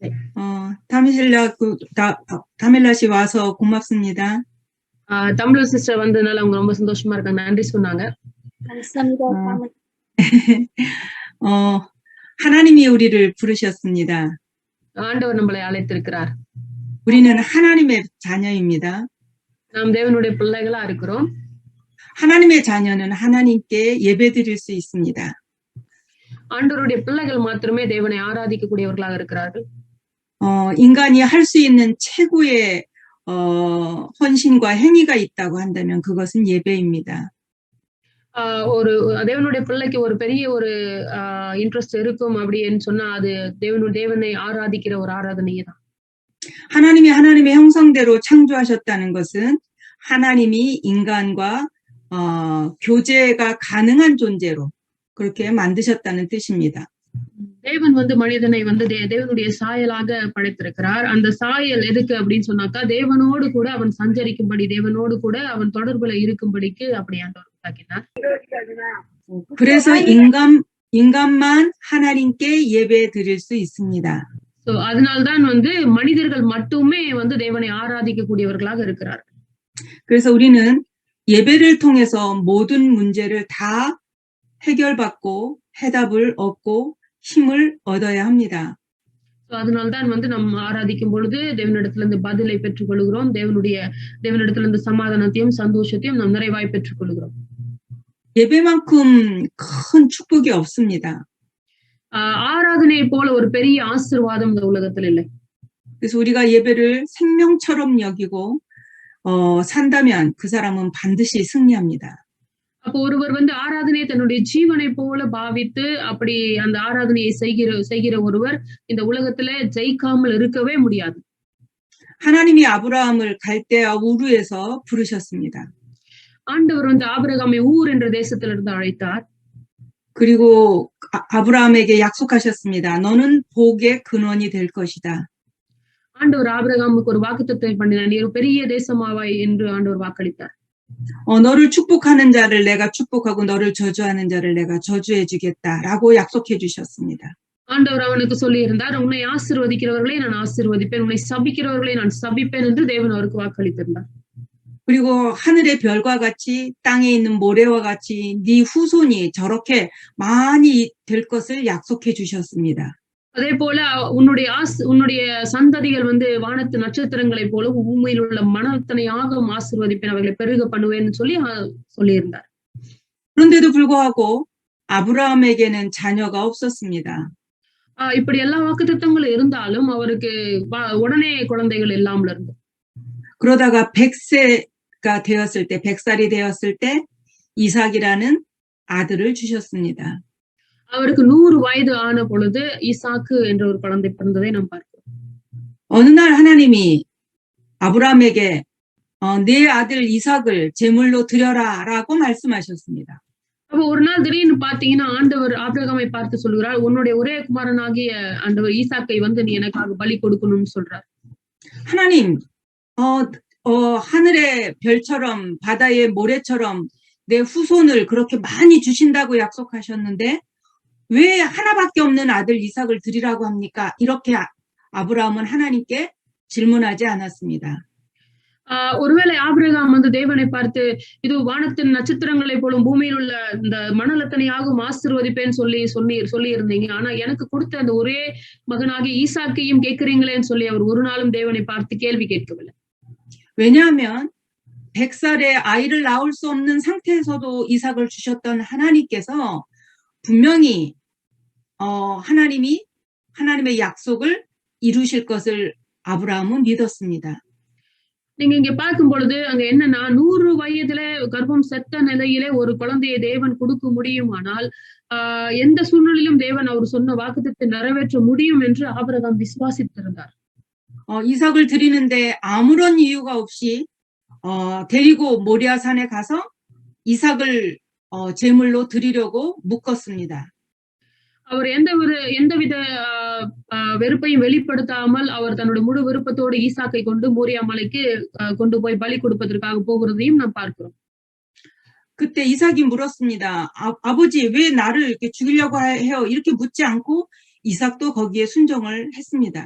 네. 다밀라 씨 와서 고맙습니다. Tamil sister வந்ததுனால அவங்க ரொம்ப சந்தோஷமா இருக்காங்க. நன்றி சொன்னாங்க. 감사합니다. 하나님이 우리를 부르셨습니다. ஆண்டவர் நம்மளை அழைத்திருக்கிறார். 우리는 하나님의 자녀입니다. நாம் தேவனுடைய பிள்ளைகளா இருக்கிறோம். 하나님의 자녀는 하나님께 예배드릴 수 있습니다. ஆண்டவருடைய பிள்ளைகள் மாத்திரமே தேவனை ஆராதிக்கக்கூடியவர்களாக இருக்கிறார்கள். 인간이 할 수 있는 최고의 헌신과 행위가 있다고 한다면 그것은 예배입니다. ஒரு தேவனுடைய பிள்ளைக்கு ஒரு பெரிய ஒரு இன்ட்ரெஸ்ட் இருக்கும் அப்படின்னு சொன்னா அது தேவனை ஆராதிக்கிற ஒரு ஆராதனையே தான். 하나님이 하나님의 형상대로 창조하셨다는 것은 하나님이 인간과 교제가 가능한 존재로 그렇게 만드셨다는 뜻입니다. தேவன் மனிதனை தேவனுடைய சாயலாக படைத்திருக்கிறார். அந்த சாயல் எதுக்கு அப்படின்னு சொன்னாக்கா தேவனோடு கூட அவன் சஞ்சரிக்கும்படி, தேவனோடு கூட அவன் தொடர்புல இருக்கும்படிக்கு அப்படி ஆண்டவர் உண்டாக்கினார். 그래서 인간만 하나님께 예배 드릴 수 있습니다. அதனால்தான் மனிதர்கள் மட்டுமே தேவனை ஆராதிக்கக்கூடியவர்களாக இருக்கிறார்கள். 그래서 우리는 예배를 통해서 모든 문제를 다 해결받고 해답을 얻고 힘을 얻어야 합니다. அதனால்தான் நாம் ஆராதிக்கும் பொழுது தேவனிடத்திலிருந்து பதிலை பெற்றுக் கொள்கிறோம். தேவனிடத்திலிருந்து சமாதானத்தையும் சந்தோஷத்தையும் நாம் நிறைவாய் பெற்றுக் கொள்கிறோம். 예배만큼 큰 축복이 없습니다. ஆராதனையை போல ஒரு பெரிய ஆசீர்வாதம் இந்த உலகத்தில் இல்லை. 그래서 우리가 예배를 생명처럼 여기고 산다면 그 사람은 반드시 승리합니다. அப்போ ஒருவர் ஆராதனையை தன்னுடைய ஜீவனை போல பாவித்து அப்படி அந்த ஆராதனையை செய்கிற ஒருவர் இந்த உலகத்துல ஜெயிக்காமல் இருக்கவே முடியாது. 하나님이 아브라함을 갈대아 우르에서 부르셨습니다. ஆண்டவர் ஆபிரகாமை ஊர் என்ற தேசத்திலிருந்து அழைத்தார். 그리고 아브라함에게 약속하셨습니다. 너는 복의 근원이 될 것이다. ஆண்டவர் ஆபிரகாமுக்கு ஒரு வாக்குத்தத்தம் பண்ணினார். நீ ஒரு பெரிய தேசமாவாய் என்று ஆண்டவர் வாக்களித்தார். 너를 축복하는 자를 내가 축복하고 너를 저주하는 자를 내가 저주해 주겠다라고 약속해 주셨습니다. ஆண்டவர் அவனுக்கு சொல்லி இருந்தார், உன்னை ஆசீர்வதிக்கிறவர்களை நான் ஆசீர்வதிப்பேன், உன்னை சபிக்கிறவர்களை நான் சபிப்பேன் என்று தேவன் அவருக்கு வாக்களித்திருந்தார். 그리고 하늘의 별과 같이 땅에 있는 모래와 같이 네 후손이 저렇게 많이 될 것을 약속해 주셨습니다. அதே போல உன்னுடைய சந்ததிகள் வானத்து நட்சத்திரங்களை போல பூமியில் உள்ள மணத்தனையாக ஆசீர்வதிப்பேன், அவர்களை பெருக பண்ணுவேன்னு சொல்லியிருந்தார். 그런데도 불구하고 아브라함에게는 자녀가 없었습니다. இப்படி எல்லா வாக்குத்தத்தங்களும் இருந்தாலும் அவருக்கு உடனே குழந்தைகள் இல்லாமல் இருந்தது. 그러다가 100살이 되었을 때 이삭이라는 아들을 주셨습니다. அவருக்கு 100 வயது ஆன பொழுது ஈசாக்கு என்ற ஒரு குழந்தை பிறந்ததை நாம் பார்க்கிறோம். 어느 날 하나님이 아브라함에게 네 아들 이삭을 제물로 드려라라고 말씀하셨습니다. அப்ப ஒரு நாள் திடீர்னு பாத்தீங்கன்னா ஆண்டவர் ஆபிரகாமை பார்த்து சொல்கிறார், உன்னுடைய ஒரே குமாரனாகிய ஆண்டவர் ஈசாக்கை நீ எனக்காக பலி கொடுக்கணும்னு சொல்றார். 하나님, 하늘의 별처럼 바다의 모래처럼 내 후손을 그렇게 많이 주신다고 약속하셨는데 왜 하나밖에 없는 아들 이삭을 드리라고 합니까? 이렇게 아브라함은 하나님께 질문하지 않았습니다. ஒருவேளை ஆபிரகாம் தேவனை பார்த்து இது வானத்தின் நட்சத்திரங்களை போலும் பூமியில் உள்ள இந்த மணலத்தனையாகவும் ஆசீர்வதிப்பேன்னு சொல்லி இருந்தீங்க, ஆனா எனக்கு கொடுத்த அந்த ஒரே மகனாகி ஈசாக்கையும் கேட்கிறீங்களேன்னு சொல்லி அவர் ஒரு நாளும் தேவனை பார்த்து கேள்வி கேட்கவில்லை. 왜냐하면 100살에 아이를 낳을 수 없는 상태에서도 이삭을 주셨던 하나님께서 분명히 하나님의 약속을 이루실 것을 아브라함은 믿었습니다. நீங்க இங்க பார்க்கும் பொழுது அங்க என்னன்னா 100 வயதுல கர்ப்பம் செத்த நிலையிலே ஒரு குழந்தையை தேவன் கொடுக்க முடியுமானால் எந்த சூழ்நிலையிலும் தேவன் அவர் சொன்ன வாக்குத்தத்தை நிறைவேற்ற முடியும் என்று ஆபிரகாம் விசுவாசித்திருந்தார். 이삭을 드리는데 아무런 이유가 없이 데리고 모리아산에 가서 이삭을 제물로 드리려고 묶었습니다. அவர் எந்தவித வெறுப்பையும் வெளிப்படுத்தாமல் அவர் தன்னுடைய முழு விருப்பத்தோடு ஈசாக்கை கொண்டு மோரியா மலைக்கு கொண்டு போய் பலி கொடுப்பதற்காக போகிறதையும் நாம் பார்க்கிறோம். 그때 이삭이 물었습니다. 아버지 왜 나를 이렇게 죽이려고 해요? 이렇게 묻지 않고 이삭도 거기에 순종을 했습니다.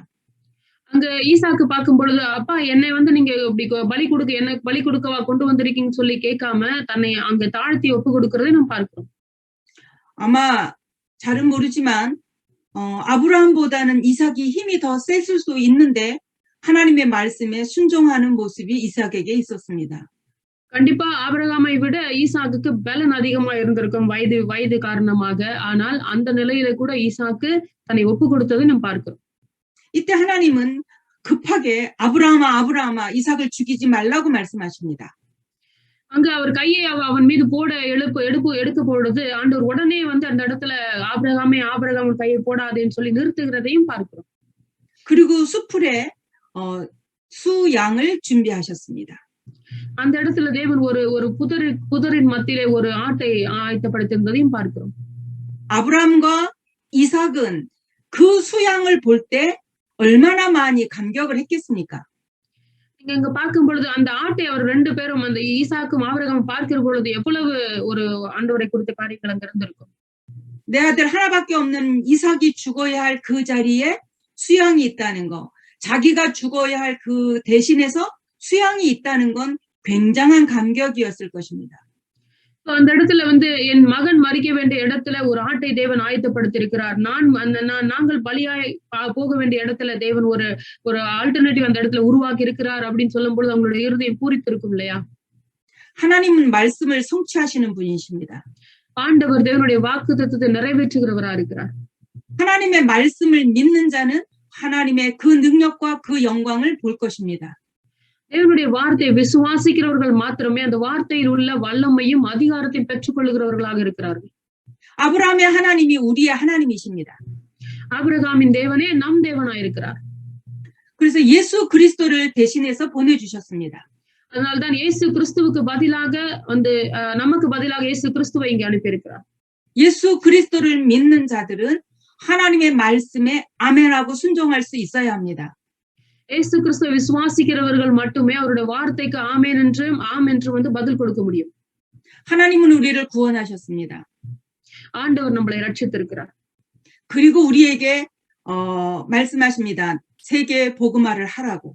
அங்க ஈசாக்கு பார்க்கும் பொழுது, அப்பா என்னை வந்து நீங்க இப்படி எனக்கு பலி கொடுக்கவா கொண்டு வந்திருக்கீங்கன்னு சொல்லி கேட்காம, தன்னை அங்க தாழ்த்தி ஒப்பு கொடுக்கிறதை நாம் பார்க்கிறோம். 아마 잘은 모르지만 아브라함보다는 이삭이 힘이 더 셌을 수 있는데 하나님의 말씀에 순종하는 모습이 이삭에게 있었습니다. கண்டிப்பா ஆபிரகாமை விட ஈசாக்குக்கு பலன் அதிகமா இருந்திருக்கும் வயது காரணமாக. ஆனால் அந்த நிலையில கூட ஈசாக்கு தன்னை ஒப்பு கொடுத்ததை நாம் பார்க்கிறோம். 이때 하나님은 급하게 아브라함아 이삭을 죽이지 말라고 말씀하십니다. அங்க அவர் கையை அவன் மீது போட எடுக்க பொழுது ஆண்டவர் உடனே வந்து அந்த இடத்துல ஆபிரகாம் கையை போடாதேன்னு சொல்லி நிறுத்துகிறதையும் பார்க்கிறோம். 그리고 수풀에 수양을 준비하셨습니다. அந்த இடத்துல தேவன் ஒரு புதரின் மத்தியிலே ஒரு ஆட்டை ஆயத்தப்படுத்தியிருந்ததையும் பார்க்கிறோம். 아브라함과 이삭은 그 수양을 볼 때 얼마나 많이 감격을 했겠습니까? நீங்க இங்க பார்க்கும் பொழுது அந்த ஆட்டை அவர் 2 பேரும் அந்த ஈசாக்கும் ஆபிரகாமும் பார்க்கிற பொழுது எவ்வளவு ஒரு ஆண்டவரை குறித்த காரியங்கள் அங்க இருந்திருக்கும். 내 아들 하나밖에 없는 이삭이 죽어야 할 그 자리에 수양이 있다는 거, 자기가 죽어야 할 그 대신에서 수양이 있다는 건 굉장한 감격이었을 것입니다. அந்த இடத்துல வந்து என் மகன் மரிக்க வேண்டிய இடத்துல ஒரு ஆட்டை தேவன் ஆயத்தப்படுத்தியிருக்கிறார். நாங்கள் பலியாய் போக வேண்டிய இடத்துல தேவன் ஒரு ஆல்டர்னேட்டிவ் அந்த இடத்துல உருவாக்கி இருக்கிறார் அப்படின்னு சொல்லும் பொழுது அவங்களுடைய இருதயம் பூரித்திருக்கும் இல்லையா? 하나님은 말씀을 성취하시는 분이십니다. ஆண்டவர் தேவனுடைய வாக்குத்தத்தத்தை நிறைவேற்றுகிறவரா இருக்கிறார். 하나님의 말씀을 믿는 자는 하나님의 그 능력과 그 영광을 볼 것입니다. தேவனுடைய வார்த்தையை விசுவாசிக்கிறவர்கள் மாத்திரமே அந்த வார்த்தையில் உள்ள வல்லமையும் அதிகாரத்தையும் பெற்றுக் கொள்ளுகிறவர்களாக இருக்கிறார்கள். 아브라함의 하나님이 우리의 하나님이십니다. ஆபிரகாமின் தேவனே நம் தேவனாயிருக்கிறார். 그래서 예수 그리스도를 대신해서 보내주셨습니다. அதனால்தான் இயேசு கிறிஸ்துவுக்கு பதிலாக வந்து நமக்கு பதிலாக இயேசு கிறிஸ்துவை இங்கே அனுப்பியிருக்கிறார். 예수 그리스도를 믿는 자들은 하나님의 말씀에 아멘하고 순종할 수 있어야 합니다. இயேசு கிறிஸ்துவை விசுவாசிக்கிறவர்கள் மட்டுமே அவருடைய வார்த்தைக்கு ஆமென் என்று வந்து பதில் கொடுக்க முடியும். 하나님은 우리를 구원하셨습니다. ஆண்டவர் நம்மளை ரட்சித்திருக்கிறார். 그리고 우리에게 말씀하십니다. 세계에 복음화를 하라고.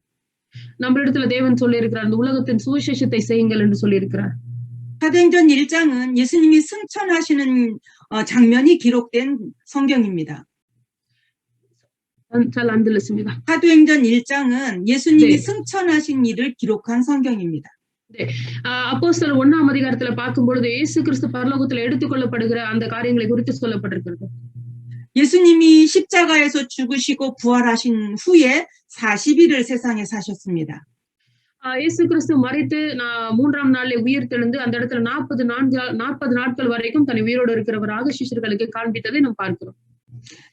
நம்மளிடத்துல தேவன் சொல்லி இருக்கிறார், இந்த உலகத்தின் சுவிசேஷத்தை செய்யுங்கள் என்று சொல்லி இருக்கிறார். 사도행전 1장은 예수님이 승천하시는 장면이 기록된 성경입니다. 잘 안 들렸습니다. 사도행전 1장은 예수님이 네. 승천하신 일을 기록한 성경입니다. அப்போஸ்தலர் 1ஆம் அதிகாரத்துல பார்க்கும் பொழுது இயேசு கிறிஸ்து பரலோகத்துல எடுத்துக்கொள்ளப்படுகிற அந்த காரியங்களை குறித்து சொல்லப்பட்டிருக்கிறது. 예수님이 십자가에서 죽으시고 부활하신 후에 40일을 세상에 사셨습니다. இயேசு கிறிஸ்து மரித்து 3ஆம் நாளிலே உயிர் தெழுந்து அந்த இடத்துல 40 நாட்கள் வரைக்கும் தன்னை உயிரோடு இருக்கிறவராக சிஷ்யர்களுக்கு காண்பித்ததை நாம் பார்க்கிறோம்.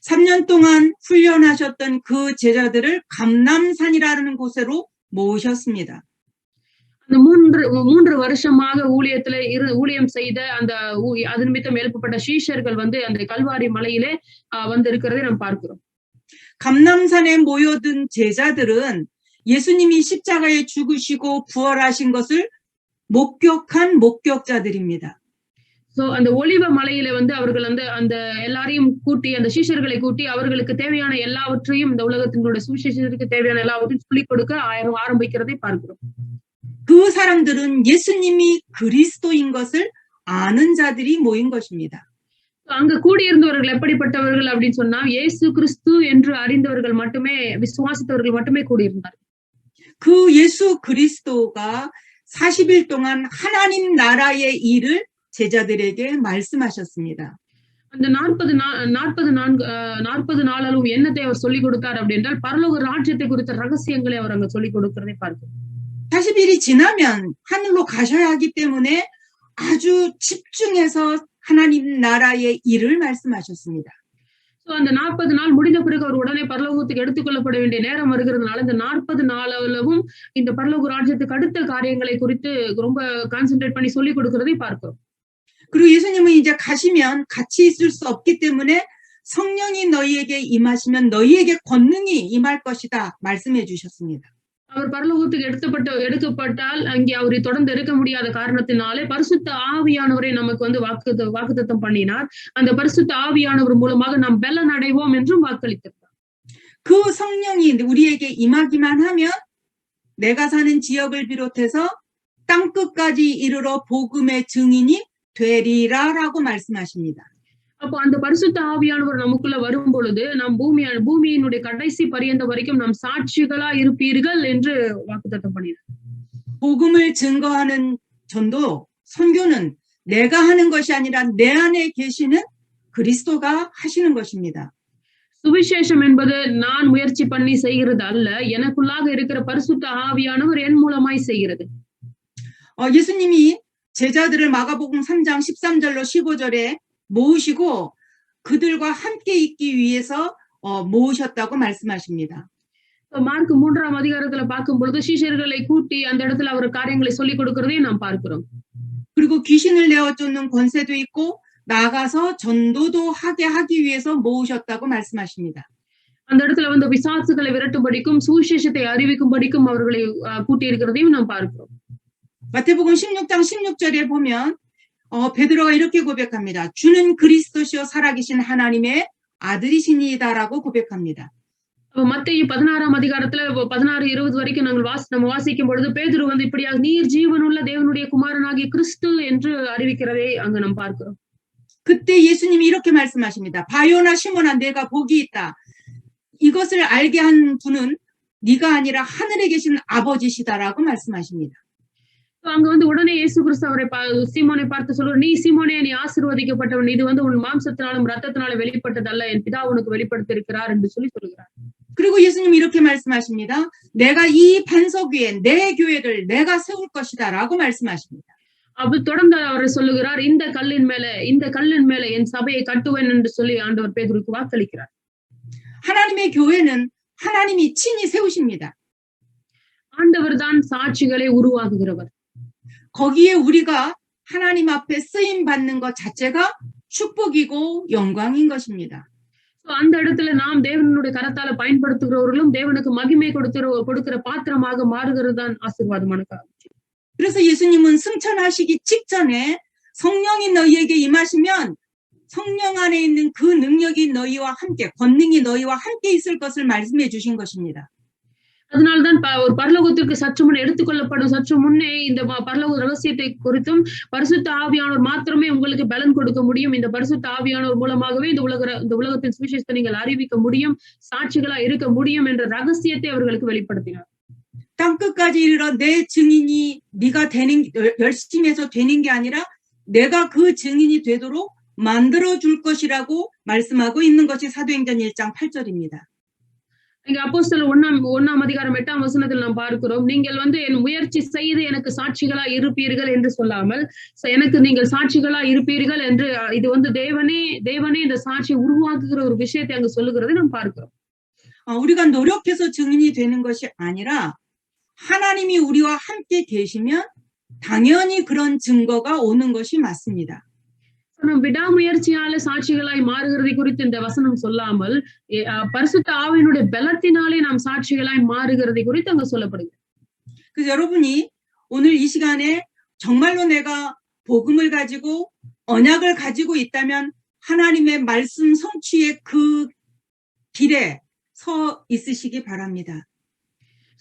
3년 동안 훈련하셨던 그 제자들을 감람산이라는 곳으로 모으셨습니다. அந்த 3 வருஷமாக ஊழியம் செய்த அந்த அது நிமித்தம் எழுப்பப்பட்ட சீஷர்கள் வந்து அந்த கல்வாரி மலையிலே வந்து இருக்கிறதை நாம் பார்க்கிறோம். 감람산에 모여든 제자들은 예수님이 십자가에 죽으시고 부활하신 것을 목격한 목격자들입니다. அந்த ஒலிவ மலையில வந்து அவர்கள் அந்த எல்லாரையும் கூட்டி அந்த சீஷர்களை கூட்டி அவர்களுக்கு தேவையான எல்லாவற்றையும் இந்த உலகத்தினுடைய சுவிசேஷத்திற்கு தேவையான எல்லாவற்றையும் சொல்லிக் கொடுக்க ஆரம்பிக்கிறதை பார்க்கிறோம். 그 사람들은 예수님이 그리스도인 것을 아는 자들이 모인 것입니다. அங்க கூடியிருந்தவர்கள் எப்படிப்பட்டவர்கள் அப்படின்னு சொன்னா இயேசு கிறிஸ்து என்று அறிந்தவர்கள் மட்டுமே, விசுவாசித்தவர்கள் மட்டுமே கூடியிருந்தார்கள். 그 예수 그리스도가 40일 동안 하나님 나라의 일을 제자들에게 말씀하셨습니다. அந்த 40 நாளும் என்னத்தை அவர் சொல்லிக் கொடுத்தார் அப்படின்றால் பரலோக ராஜ்யத்தை குறித்த ரகசியங்களை அவர் அங்க சொல்லிக் கொடுக்கிறதை பார்க்கிறோம். 40일이 지나면 하늘로 가셔야 하기 때문에 아주 집중해서 하나님 나라의 일을 말씀하셨습니다. அந்த 40 நாள் முடிந்த பிறகு அவர் உடனே பரலோகத்துக்கு எடுத்துக்கொள்ளப்பட வேண்டிய நேரம் வருகிறதுனால இந்த 40 நாளவும் இந்த பரலோக ராஜ்யத்துக்கு அடுத்த காரியங்களை குறித்து ரொம்ப கான்சென்ட்ரேட் பண்ணி சொல்லிக் கொடுக்கிறதை பார்க்கிறோம். 그리고 예수님은 이제 가시면 같이 있을 수 없기 때문에 성령이 너희에게 임하시면 너희에게 권능이 임할 것이다 말씀해 주셨습니다. அவர் பரலோகத்துக்கு எடுக்கப்பட்டால் அங்கே அவரை தொடர்ந்து இருக்க முடியாத காரணத்தினாலே பரிசுத்த ஆவியானவரை நமக்கு வந்து வாக்குத்தத்தம் பண்ணினார். அந்த பரிசுத்த ஆவியானவர் மூலமாக நாம் பலன் அடைவோம் என்றும் வாக்களித்தார். 그 성령이 우리에게 임하기만 하면 내가 사는 지역을 비롯해서 땅끝까지 이르러 복음의 증인이 되리라라고 말씀하십니다. அப்போ அந்த பரிசுத்த ஆவியானவர் நமக்குள்ள வரும் பொழுது நாம் பூமியினுடைய கடைசி பரியந்த வரைக்கும் நாம் சாட்சிகளா இருப்பீர்கள் என்று வாக்குத்தத்தம் பண்ணினார். 복음을 증거하는 전도, 선교는 내가 하는 것이 아니라 내 안에 계시는 그리스도가 하시는 것입니다. சுவிசேஷம் என்பது நான் முயற்சி பண்ணி செய்கிறது அல்ல, எனக்குள்ளாக இருக்கிற பரிசுத்த ஆவியானவர் என் மூலமாய் செய்கிறது. 예수님이 제자들을 마가복음 3장 13절로 15절에 모으시고 그들과 함께 있기 위해서 모으셨다고 말씀하십니다. மார்க் 3ஆம் அதிகாரத்துல பார்க்கும் பொழுது சீஷர்களை கூட்டி அந்த இடத்துல அவர் காரியங்களை சொல்லிக் கொடுக்கிறதையும் நாம் பார்க்கிறோம். 그리고 귀신을 내어 쫓는 권세도 있고 나가서 전도도 하기 위해서 모으셨다고 말씀하십니다. அந்த இடத்துல வந்து பிசாசுகளை விரட்டும்படிக்கும் சுவிசேஷத்தை அறிவிக்கும்படிக்கும் அவர்களை கூட்டி இருக்கிறதையும் நாம் பார்க்கிறோம். 마태복음 16장 16절에 보면 베드로가 이렇게 고백합니다. 주는 그리스도시요 살아계신 하나님의 아들이시니이다라고 고백합니다. மத்தேயு 16ஆம் அதிகாரத்துல 16-20 வரைக்கும் நம்ம வாசிக்கும் பொழுது பேதுரு வந்து இப்படியாக நீர் ஜீவனுள்ள தேவனுடைய குமாரனாகிய கிறிஸ்து என்று அறிவிக்கிறதை அங்க நாம் பார்க்கிறோம். 그때 예수님이 이렇게 말씀하십니다. 바요나 시몬아 내가 복이 있다. 이것을 알게 한 분은 네가 아니라 하늘에 계신 아버지시다라고 말씀하십니다. அங்க வந்து உடனே இயேசு கிறிஸ்து அவரை சீமோனை பார்த்து சொல்றார், நீ சீமோனே நீ ஆசீர்வதிக்கப்பட்டவன், இது வந்து உன் மாம்சத்தினாலும் ரத்தத்தினாலும் வெளிப்பட்டதல்ல, என் பிதா உனக்கு வெளிப்படுத்தி இருக்கிறார் என்று சொல்லுகிறார். 그리고 예수님 이렇게 말씀하십니다. 내가 이 반석 위에 내 교회를 내가 세울 것이다라고 말씀하십니다. அப்ப தொடர்ந்து அவர் சொல்லுகிறார், இந்த கல்லின் மேல என் சபையை கட்டுவேன் என்று சொல்லி ஆண்டவர் பேதுருக்கு வாக்களிக்கிறார். 하나님의 교회는 하나님이 친히 세우십니다. ஆண்டவர் தான் சாட்சிகளை உருவாக்குகிறவர். 거기에 우리가 하나님 앞에 쓰임 받는 것 자체가 축복이고 영광인 것입니다. அந்த இடத்துல நாம் தேவனுடைய கரத்தால பயன்படுத்துகிறவர்களும் தேவனுக்கு மகிமை கொடுக்கிற பாத்திரமாக மாறுகிறது தான் ஆசீர்வாதமான காரியம். 그래서 예수님은 승천하시기 직전에 성령이 너희에게 임하시면 성령 안에 있는 그 능력이 너희와 함께, 권능이 너희와 함께 있을 것을 말씀해 주신 것입니다. அதனால்தான் ஒரு பரலோகத்திற்கு சற்று முன்னே எடுத்துக்கொள்ளப்படும் சற்று முன்னே இந்த பரலோக ரகசியத்தை குறித்தும் பரிசுத்த ஆவியானவர் மாத்திரமே உங்களுக்கு பலன் கொடுக்க முடியும், இந்த பரிசுத்த ஆவியானவர் மூலமாகவே இந்த உலகத்தின் சுவிசேஷத்தை நீங்கள் அறிவிக்க முடியும், சாட்சிகளா இருக்க முடியும் என்ற ரகசியத்தை அவர்களுக்கு வெளிப்படுத்தினார். 땅끝까지 이르러 내 증인이 네가 열심히 해서 되는 게 아니라 내가 그 증인이 되도록 만들어 줄 것이라고 말씀하고 있는 것이 사도행전 1장 8절입니다. இங்க அப்போஸ்தலர் 1ஆம் அதிகாரம் 8ஆம் வசனத்தில் நாம் பார்க்கிறோம், நீங்கள் வந்து என் முயற்சி செய்து எனக்கு சாட்சிகளா இருப்பீர்கள் என்று சொல்லாமல் எனக்கு நீங்கள் சாட்சிகளா இருப்பீர்கள் என்று இது வந்து தேவனே இந்த சாட்சியை உருவாக்குகிற ஒரு விஷயத்தை அங்கு சொல்லுகிறதை நாம் பார்க்கிறோம். 우리가 노력해서 증인이 되는 것이 아니라 하나님이 우리와 함께 계시면 당연히 그런 증거가 오는 것이 맞습니다. நாம் விடாமுயற்சியால சாட்சிகளாய் மாறுகிறதை குறித்து இந்த வசனம் சொல்லாமல் பரிசுத்த ஆவியினுடைய பலத்தினாலே நாம் சாட்சிகளாய் மாறுகிறதை குறித்து அங்க சொல்லப்படுகிறது. 그래서 여러분이 오늘 이 시간에 정말로 내가 복음을 가지고 언약을 가지고 있다면 하나님의 말씀 성취의 그 길에 서 있으시기 바랍니다.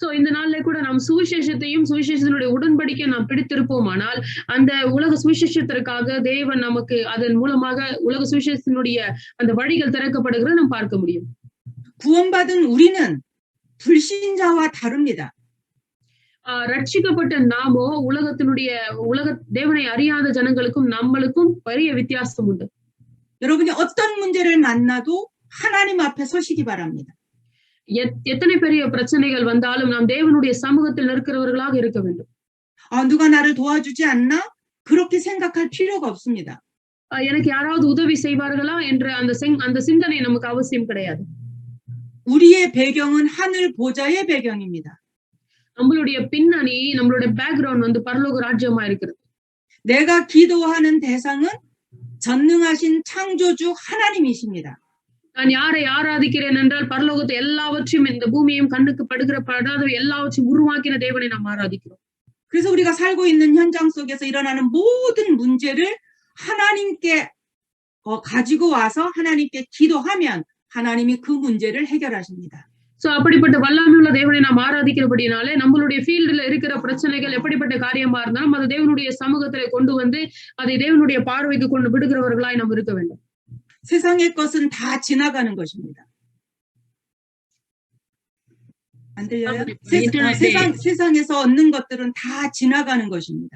சோ இந்த நாள்ல கூட நாம் சுவிசேஷத்தையும் சுவிசேஷத்தினுடைய உடன்படிக்கை நாம் பிடித்திருப்போமானால் அந்த உலக சுவிசேஷத்திற்காக தேவன் நமக்கு அதன் மூலமாக உலக சுவிசேஷத்தினுடைய அந்த வழிகள் திறக்கப்படுகிறத நாம் பார்க்க முடியும். 구원받은 우리는 불신자와 다릅니다. ரட்சிக்கப்பட்ட நாமோ தேவனை அறியாத ஜனங்களுக்கும் நம்மளுக்கும் பெரிய வித்தியாசம் உண்டு. 여러분이 어떤 문제를 만나도 하나님 앞에 서시기 바랍니다. எத்தனை பெரிய பிரச்சனைகள் வந்தாலும் நாம் தேவனுடைய சமூகத்தில் நிற்கிறவர்களாக இருக்க வேண்டும். 누가 나를 도와주지 않나? 그렇게 생각할 필요가 없습니다. எனக்கு யாராவது உதவி செய்வார்களா என்ற அந்த சிந்தனை நமக்கு அவசியம் கிடையாது. 우리의 배경은 하늘 보좌의 배경입니다. நம்மளுடைய பின்னணி, நம்மளுடைய பேக்ரவுண்ட் வந்து பரலோக ராஜ்யமா இருக்கிறது. 내가 기도하는 대상은 전능하신 창조주 하나님이십니다. நான் யாரை ஆராதிக்கிறேன் என்றால் பரலோகத்தை எல்லாவற்றையும் இந்த பூமியையும் கண்ணுக்கு படாத எல்லாவற்றையும் உருவாக்கின தேவனை நாம் ஆராதிக்கிறோம். 그래서 우리가 살고 있는 현장 속에서 일어나는 모든 문제를 하나님께 가지고 와서 하나님께 기도하면 하나님이 그 문제를 해결하십니다. சோ அப்படிப்பட்ட வல்லமையுள்ள தேவனை நாம் ஆராதிக்கிறபடினாலே நம்மளுடைய ஃபீல்டுல இருக்கிற பிரச்சனைகள் எப்படிப்பட்ட காரியமா இருந்தாலும் அது தேவனுடைய சமூகத்திலே கொண்டு வந்து அதை தேவனுடைய பார்வைக்கு கொண்டு விடுகிறவர்களாய் நாம் இருக்க வேண்டும். 세상의 것은 다 지나가는 것입니다. 안 들려요? 세상에서 얻는 것들은 다 지나가는 것입니다.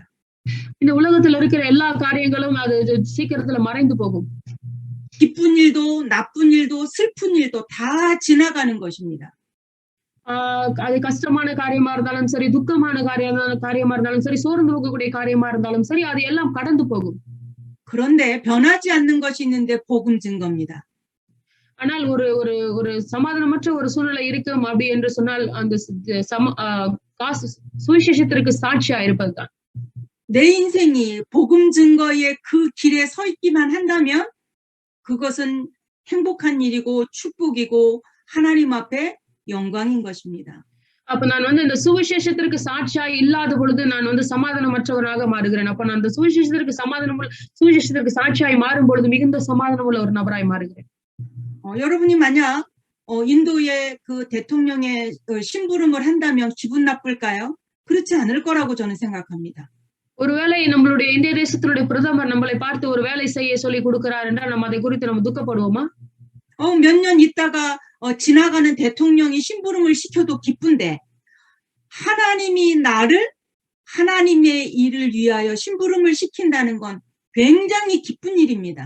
இந்த உலகத்துல இருக்கிற எல்லா காரியங்களும் அது சீக்கிரத்துல மறைந்து போகும். 기쁜 일도 나쁜 일도 슬픈 일도 다 지나가는 것입니다. அது கஷ்டமான காரியமா இருந்தாலும் சரி, துக்கமான காரியமா இருந்தாலும் சரி, சோர்ந்து போகக்கூடிய காரியமா இருந்தாலும் சரி, அது எல்லாம் கடந்து போகும். 그런데 변하지 않는 것이 있는데 복음 증거입니다. ஆனால் ஒரு சமாதானமற்ற ஒரு சூழ்நிலை இருக்கும் அப்படி என்று சொன்னால் அந்த சுவிசேஷத்திற்கு சாட்சியா இருப்பதுதான். 내 인생이 복음 증거의 그 길에 서 있기만 한다면 그것은 행복한 일이고 축복이고 하나님 앞에 영광인 것입니다. அப்ப நான் இந்த சுவிசேஷத்திற்கு சாட்சியாய் இல்லாத பொழுது நான் சமாதானமற்றவனாக மாறுகிறேன். அப்ப நான் அந்த சுவிசேஷத்திற்கு சாட்சியாய் மாறும் பொழுது மிகுந்த சமாதானம் உள்ள ஒரு நபராய் மாறுகிறேன். 여러분이 만약 인도의 그 대통령의 심부름을 한다면 기분 나쁠까요? 그렇지 않을 거라고 저는 생각합니다. ஒருவேளை நம்மளுடைய இந்திய தேசத்தினுடைய பிரதமர் நம்மளை பார்த்து ஒரு வேலை செய்ய சொல்லி கொடுக்கிறார் என்றால் நம்ம அதை குறித்து நம்ம துக்கப்படுவோமா? 몇 년 있다가 지나가는 대통령이 심부름을 시켜도 기쁜데 하나님이 나를 하나님의 일을 위하여 심부름을 시킨다는 건 굉장히 기쁜 일입니다.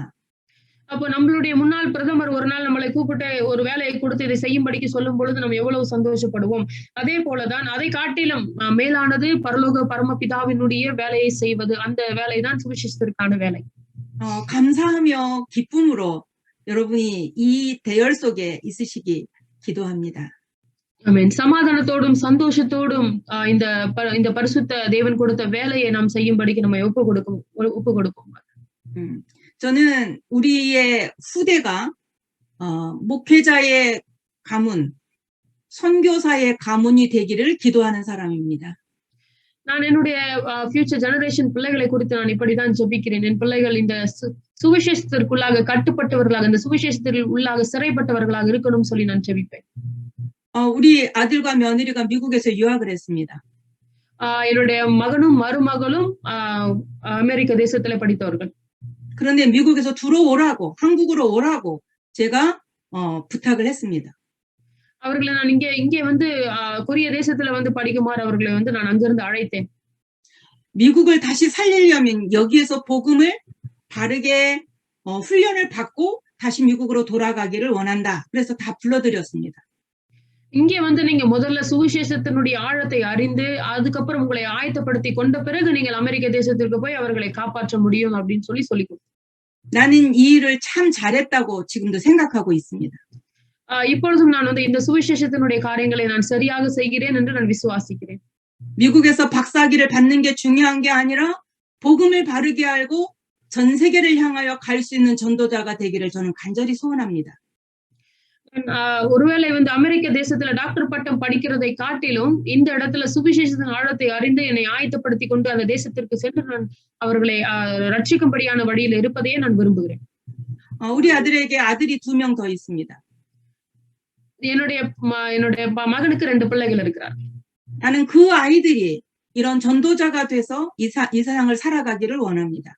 அப்போ நம்மளுடைய முன்னாள் பிரதமர் ஒரு நாள் நம்மளை கூப்பிட்டு ஒரு வேலையை கொடுத்து இதை செய்யும்படிக்கு சொல்லும் பொழுது நம்ம எவ்வளவு சந்தோஷப்படுவோம். அதே போலதான் அதை காட்டிலும் மேலானது பரலோக பரமபிதாவினுடைய வேலையை செய்வது. அந்த வேலைதான் சுவிசேஷத்திற்கான வேலை. 감사하며 기쁨으로 여러분이 이 대열 속에 있으시기 기도합니다. ஆமென். சமாதானத்தோடும் சந்தோஷத்தோடும் இந்த பரிசுத்த தேவன் கொடுத்த வேலையை நாம் செய்யும்படிக்கு நம்ம ஒப்பு கொடுப்போம். 저는 우리의 후대가 목회자의 가문, 선교사의 가문이 되기를 기도하는 사람입니다. நான் என்னுடைய ஃபியூச்சர் ஜெனரேஷன் பிள்ளைகளை குறித்து நான் இப்படிதான் ஜெபிக்கிறேன். என் பிள்ளைகள் இந்த சுவிசேஷத்திற்குள்ளாக கட்டுப்பட்டவர்களாக, இந்த சுவிசேஷத்தில் உள்ளாக சிறைப்பட்டவர்களாக இருக்கணும்னு சொல்லி நான் ஜெபிப்பேன். 우리 아들과 며느리가 미국에서 유학을 했습니다. என்னுடைய மகனும் மருமகளும் அமெரிக்க தேசத்துல படித்தவர்கள். 그런데 미국에서 들어오라고, 한국으로 오라고 제가 부탁을 했습니다. அவர்களை நான் இங்கே கொரிய தேசத்துல படிக்குமாறு அவர்களை நான் அங்கிருந்து அழைத்தேன். 미국을 다시 살리려면 여기에서 복음을 바르게 훈련을 받고 다시 미국으로 돌아가기를 원한다. 그래서 다 불러드렸습니다. இங்கே நீங்க முதல்ல சுவிசேஷத்தினுடைய ஆழத்தை அறிந்து அதுக்கப்புறம் உங்களை ஆயத்தப்படுத்தி கொண்ட பிறகு நீங்கள் அமெரிக்க தேசத்திற்கு போய் அவர்களை காப்பாற்ற முடியும் அப்படின்னு சொல்லி கொடுத்தேன். 나는 이 일을 참 잘했다고 지금도 생각하고 있습니다. இப்பொழுதும் நான் இந்த சுவிசேஷத்தினுடைய காரியங்களை நான் சரியாக செய்கிறேன் என்று நான் விசுவாசிக்கிறேன். 미국에서 박사학위를 받는 게 중요한 게 아니라 복음을 바르게 알고 전 세계를 향하여 갈 수 있는 전도자가 되기를 저는 간절히 소원합니다. ஒருவேளை அமெரிக்க தேசத்துல டாக்டர் பட்டம் படிக்கிறதை காட்டிலும் இந்த இடத்துல சுவிசேஷத்தின் ஆழத்தை அறிந்து என்னை ஆயத்தப்படுத்தி கொண்டு அந்த தேசத்திற்கு சென்று நான் அவர்களை ரட்சிக்கும்படியான வழியில் இருப்பதையே நான் விரும்புகிறேன். 우리 아들에게 아들이 2명 더 있습니다. என்னுடைய மகனுக்கு 2 பிள்ளைகள் இருக்கிறார். 나는 그 아이들이 이런 전도자가 돼서 이 세상을 살아가기를 원합니다.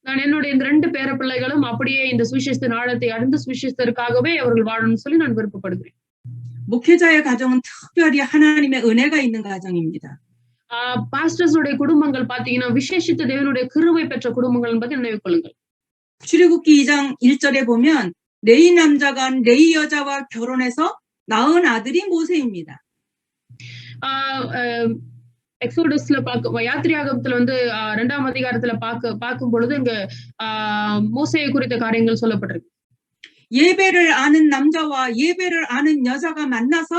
நான் என்னுடைய இந்த 2 பேர பிள்ளைகளும் அப்படியே இந்த சுவிசேஷத்தின் ஆழத்தை அறிந்து சுவிசேஷத்திற்காகவே அவர்கள் வாழணும்னு சொல்லி நான் விருப்பப்படுகிறேன். 목회자의 가정은 특별히 하나님의 은혜가 있는 가정입니다. பாஸ்டர்ஸ் உடைய குடும்பங்கள் பாத்தீங்கன்னா விசேஷித்த தேவனுடைய கிருபை பெற்ற குடும்பங்கள் பத்தி நினைவு கொள்ளுங்கள். 출애굽기 2장 1절에 보면 레위 남자가 레위 여자와 결혼해서 낳은 아들이 모세입니다. எக்ஸோடஸ்ல யாத்திரையாகமத்துல 2ஆம் அதிகாரத்துல பார்க்கும் பொழுது இங்க மோசேயை குறித்த காரியங்கள் சொல்லப்பட்டிருக்கு. 예배를 아는 남자와 예배를 아는 여자가 만나서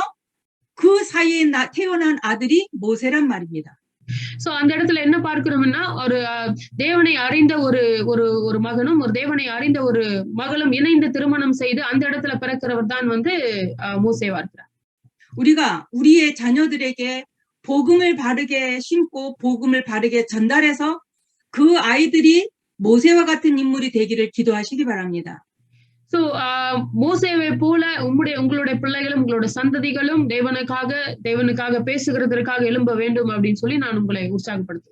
그 사이에 태어난 아들이 모세란 말입니다. சோ அந்த இடத்துல என்ன பார்க்கிறோம்னா ஒரு தேவனை அறிந்த ஒரு மகனும் ஒரு தேவனை அறிந்த ஒரு மகளும் இணைந்து திருமணம் செய்து அந்த இடத்துல பிறக்கிறவர் தான் மோசேவா இருக்கிறார். 우리가 우리의 자녀들에게 복음을 바르게 심고 복음을 바르게 전달해서 그 아이들이 모세와 같은 인물이 되기를 기도하시기 바랍니다. சோ மோசேவை போல உங்களுடைய பிள்ளைகளும் உங்களோட சந்ததிகளும் தேவனுக்காக பேசுகிறதற்காக எழும்ப வேண்டும் அப்படின்னு சொல்லி நான் உங்களை உற்சாகப்படுத்துவேன்.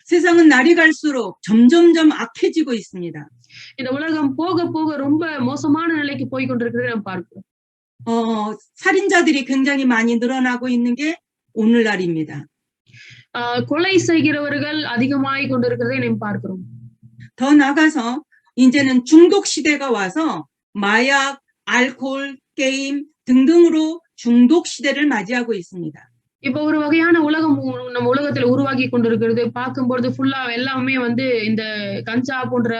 세상은 날이 갈수록 점점점 악해지고 있습니다. இந்த உலகம் போக போக ரொம்ப மோசமான நிலைக்கு போய் கொண்டிருக்கிறதை நாம் பார்க்கிறோம். 살인자들이 굉장히 많이 늘어나고 있는 게 오늘날입니다. கொலை செய்கிறவர்கள் அதிகமாய் கொண்டிருக்கிறதை நாம் பார்க்கிறோம். 더 나가서 이제는 중독 시대가 와서 마약, 알코올, 게임 등등으로 중독 시대를 맞이하고 있습니다. இப்ப ஒரு வகையான உலகம் நம்ம உலகத்துல உருவாக்கி கொண்டிருக்கிறது. பார்க்கும்போது ஃபுல்லா எல்லாமே வந்து இந்த கஞ்சா போன்ற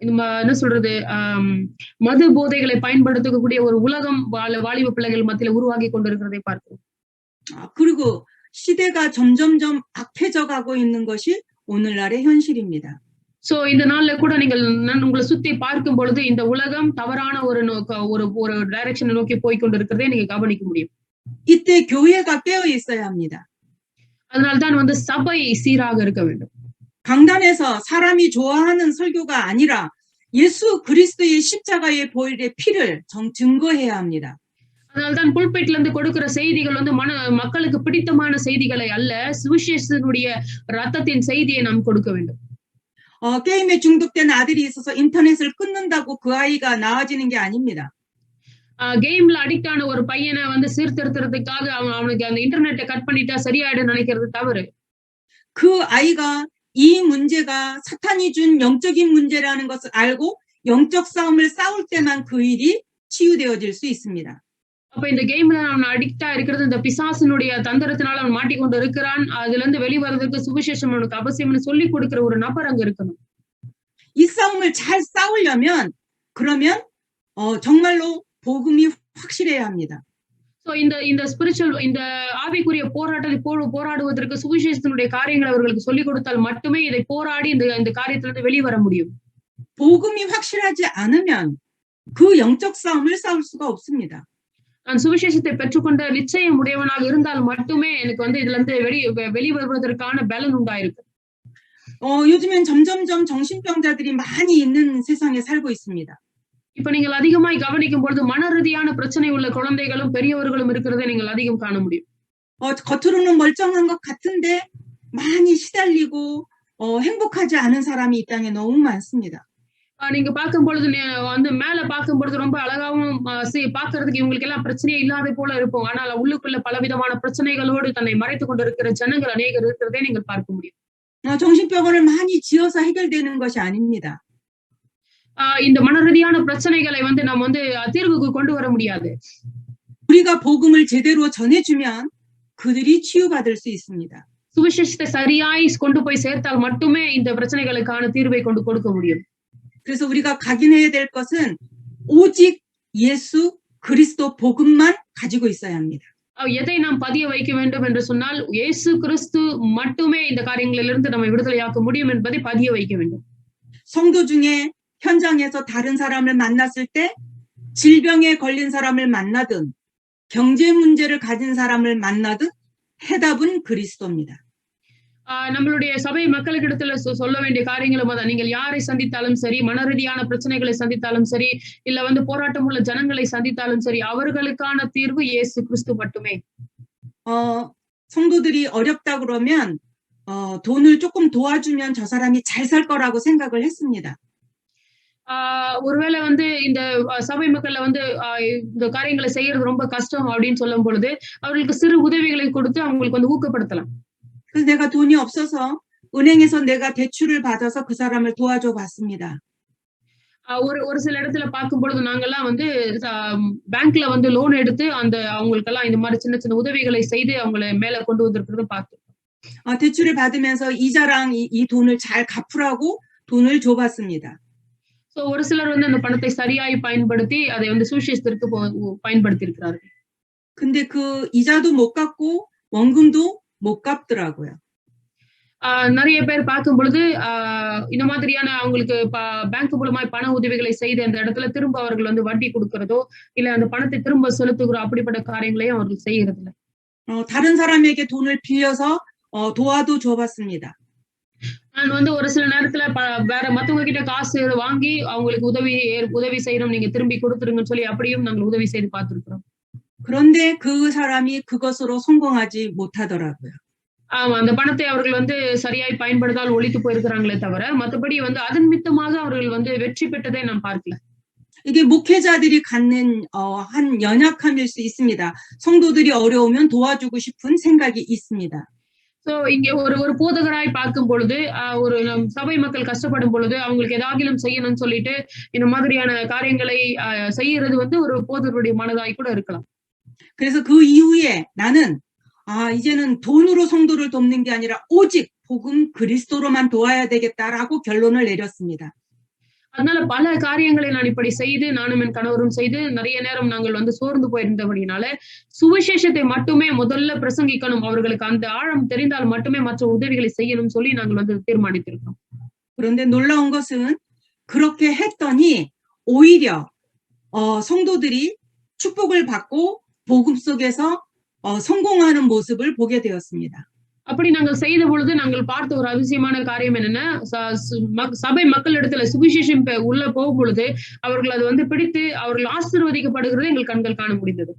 என்ன சொல்றது மது போதைகளை பயன்படுத்தக்கூடிய ஒரு உலகம் வாலிப பிள்ளைகள் மத்தியில உருவாக்கி கொண்டிருக்கிறதை பார்க்கிறோம். 그리고 시대가 점점점 악해져 가고 있는 것이 오늘날의 현실입니다. சோ இந்த நாள்ல கூட நீங்கள் உங்களை சுத்தி பார்க்கும் பொழுது இந்த உலகம் தவறான ஒரு டைரக்ஷனை நோக்கி போய் கொண்டிருக்கிறதை நீங்க கவனிக்க முடியும். 이때 교회가 깨어 있어야 합니다. அதனால்தான் வந்து சபை சீராக இருக்க வேண்டும். 강단에서 사람이 좋아하는 설교가 아니라 예수 그리스도의 십자가의 보혈의 피를 증거해야 합니다. அதனால்தான் புல்பிட்ல இருந்து கொடுக்கிற செய்திகள் வந்து மக்களுக்கு பிடித்தமான செய்திகளை அல்ல, சுவிசேஷனுடைய ரத்தத்தின் செய்தியை நாம் கொடுக்க வேண்டும். 게임에 중독된 아들이 있어서 인터넷을 끊는다고 그 아이가 나아지는 게 아닙니다. கேம்ல அடிக்ட் ஆன ஒரு பையனை வந்து சீர்திருத்துறதுக்காக அவனுக்கு அந்த இன்டர்நெட்டை கட் பண்ணிட்டா சரியாயிடும் நினைக்கிறது தவறு. 그 아이가 이 문제가 사탄이 준 영적인 문제라는 것을 알고 영적 싸움을 싸울 때만 그 일이 치유되어질 수 있습니다. அப்ப இந்த கேம்ல அவன் அடிக்டா இருக்கிறது இந்த பிசாசினுடைய தந்திரத்தினால அவன் மாட்டிக்கொண்டு இருக்கிறான். அதுல இருந்து வெளிவரதுக்கு சுவிசேஷம் அவனுக்கு அவசியம்னு சொல்லி கொடுக்கிற ஒரு நபர் அங்க இருக்கணும். 이 싸움을 잘 싸우려면 그러면 정말로 복음이 확실해야 합니다. சோ இந்த ஸ்பிரிச்சுவல் இந்த ஆவிக்குரிய போராடுவதற்கு சுவிசேஷத்தினுடைய காரியங்களை அவர்களுக்கு சொல்லிக் கொடுத்தால் மட்டுமே இதை போராடி இந்த காரியத்திலிருந்து வெளிவர முடியும். 복음이 확실하지 않으면 그 영적 싸움을 싸울 수가 없습니다. நான் சுவிசேஷத்தை பெற்றுக்கொண்ட நிச்சயம் உடையவனாக இருந்தால் மட்டுமே எனக்கு வந்து இதுல இருந்து வெளிவருவதற்கான பலன் உண்டாயிருக்கு. 요즘엔 점점점 정신병자들이 많이 있는 세상에 살고 있습니다. இப்ப நீங்கள் அதிகமாய் கவனிக்கும் பொழுது மன ரீதியான பிரச்சனை உள்ள குழந்தைகளும் பெரியவர்களும் இருக்கிறதை நீங்கள் அதிகம் காண முடியும். 겉으로는 멀쩡한 것 같은데 많이 시달리고 행복하지 않은 사람이 이 땅에 너무 많습니다. நீங்க பார்க்கும் பொழுது வந்து மேல பார்க்கும் பொழுது ரொம்ப அழகாவும் பாக்குறதுக்கு இவங்களுக்கு எல்லாம் பிரச்சனையே இல்லாத போல இருப்போம். ஆனால் உள்ளுக்குள்ள பலவிதமான பிரச்சனைகளோடு தன்னை மறைத்துக் கொண்டிருக்கிற ஜனங்கள் அநேகர் இருக்கிறதை நீங்கள் பார்க்க முடியும். 정신병원을 많이 지어서 해결되는 것이 아닙니다. இந்த மன ரீதியான பிரச்சனைகளை வந்து நம்ம வந்து தீர்வுக்கு கொண்டு வர முடியாது. 우리가 복음을 제대로 전해주면 그들이 치유받을 수 있습니다. சுவிசேஷத்தை சரியாய் கொண்டு போய் சேர்த்தால் மட்டுமே இந்த பிரச்சனைகளுக்கான தீர்வை கொண்டு கொடுக்க முடியும். 그래서 우리가 각인해야 될 것은 오직 예수 그리스도 복음만 가지고 있어야 합니다. எதை நாம் பதிய வைக்க வேண்டும் என்று சொன்னால் இயேசு கிறிஸ்து மட்டுமே இந்த காரியங்களிலிருந்து நம்மை விடுதலையாக்க முடியும் என்பதை பதிய வைக்க வேண்டும். 성도 중에 현장에서 다른 사람을 만났을 때 질병에 걸린 사람을 만나든 경제 문제를 가진 사람을 만나든 해답은 그리스도입니다. நம்மளுடைய சபை மக்களுக்கிடத்துல சொல்ல வேண்டிய காரியங்களும் அதான். நீங்கள் யாரை சந்தித்தாலும் சரி, மன ரீதியான பிரச்சனைகளை சந்தித்தாலும் சரி, இல்ல வந்து போராட்டம் உள்ள ஜனங்களை சந்தித்தாலும் சரி, அவர்களுக்கான தீர்வு இயேசு கிறிஸ்து மட்டுமே. 성도들이 어렵다 그러면 돈을 조금 도와주면 저 사람이 잘 살 거라고 생각을 했습니다. ஒருவேளை வந்து இந்த சபை மக்கள்ல வந்து இந்த காரியங்களை செய்யறது ரொம்ப கஷ்டம் அப்படின்னு சொல்லும் பொழுது அவர்களுக்கு சிறு உதவிகளை கொடுத்து அவங்களுக்கு வந்து ஊக்கப்படுத்தலாம். 그래서 내가 돈이 없어서 은행에서 내가 대출을 받아서 그 사람을 도와줘 봤습니다. ஒரு சில இடத்துல பார்க்கும் பொழுது நாங்கெல்லாம் வந்து பேங்க்ல வந்து லோன் எடுத்து அவங்களுக்கெல்லாம் இந்த மாதிரி சின்ன சின்ன உதவிகளை செய்து அவங்களை மேல கொண்டு வந்திருக்கிறத பார்த்தோம். 대출을 받으면서 이자랑 이 돈을 잘 갚으라고 돈을 줘봤습니다. சோ ஒரு சிலர் வந்து அந்த பணத்தை சரியாய் பயன்படுத்தி அதை வந்து சுவிசேஷத்திற்கு பயன்படுத்தி இருக்கிறார்கள். 근데 그 이자도 못 갚고 원금도 못 갚더라고요. நிறைய பேர் பார்க்கும் பொழுது இந்த மாதிரியான அவங்களுக்கு பேங்க் மூலமாய் பண உதவிகளை செய்து அந்த இடத்துல திரும்ப அவர்கள் வந்து வட்டி கொடுக்கிறதோ இல்ல அந்த பணத்தை திரும்ப செலுத்துகிறோம் அப்படிப்பட்ட காரியங்களையும் அவர்கள் செய்யறது இல்லை. 다른 사람에게 돈을 빌려서 도와도 줘봤습니다. நான் வந்து ஒரு சில நேரத்துல வேற மத்தவங்க கிட்ட காசு வாங்கி அவங்களுக்கு உதவி செய்யறோம், நீங்க திரும்பி கொடுத்துருங்கன்னு சொல்லி அப்படியும் நாங்கள் உதவி செய்து பார்த்திருக்கிறோம். 그런데 그 사람이 그것으로 성공하지 못하더라고요. ஆமா. அந்த பணத்தை அவர்கள் வந்து சரியாய் பயன்படுத்தால் ஒழித்து போயிருக்கிறாங்களே தவிர, மத்தபடி வந்து அதன் மித்தமாக அவர்கள் வந்து வெற்றி பெற்றதை நான் பார்க்கல. 이게 목회자들이 갖는 한 연약함일 수 있습니다. 성도들이 어려우면 도와주고 싶은 생각이 있습니다. சோ இங்க ஒரு போதகராய் பார்க்கும் பொழுது, ஒரு சபை மக்கள் கஷ்டப்படும் பொழுது, அவங்களுக்கு ஏதாகிலும் செய்யணும்னு சொல்லிட்டு, இந்த மாதிரியான காரியங்களை செய்யறது வந்து ஒரு போதகருடைய மனதாய் கூட இருக்கலாம். 그래서 그 이후에 나는 이제는 돈으로 성도를 돕는 게 아니라 오직 복음 그리스도로만 도와야 되겠다라고 결론을 내렸습니다. அதனால பல காரியங்களை நான் இப்படி செய்து, நானும் என் கணவரும் செய்து, நிறைய நேரம் நாங்கள் வந்து சோர்ந்து போயிருந்தபடினால, சுவிசேஷத்தை மட்டுமே முதல்ல பிரசங்கிக்கணும், அவர்களுக்கு அந்த ஆழம் தெரிந்தால் மட்டுமே மற்ற உதவிகளை செய்யணும் சொல்லி நாங்கள் வந்து தீர்மானித்திருக்கிறோம். 그런데 놀라운 것은 그렇게 했더니 오히려 성도들이 축복을 받고 복음 속에서 성공하는 모습을 보게 되었습니다. அப்படி நாங்கள் செய்த பொழுது நாங்கள் பார்த்த ஒரு அதிசயமான காரியம் என்னன்னா, சபை மக்களிடத்துல சுவிசேஷம் உள்ள போகும் பொழுது அவர்கள் அது வந்து பிடித்து அவர்கள் ஆசீர்வதிக்கப்படுகிறது எங்கள் கண்கள் காண முடிந்தது.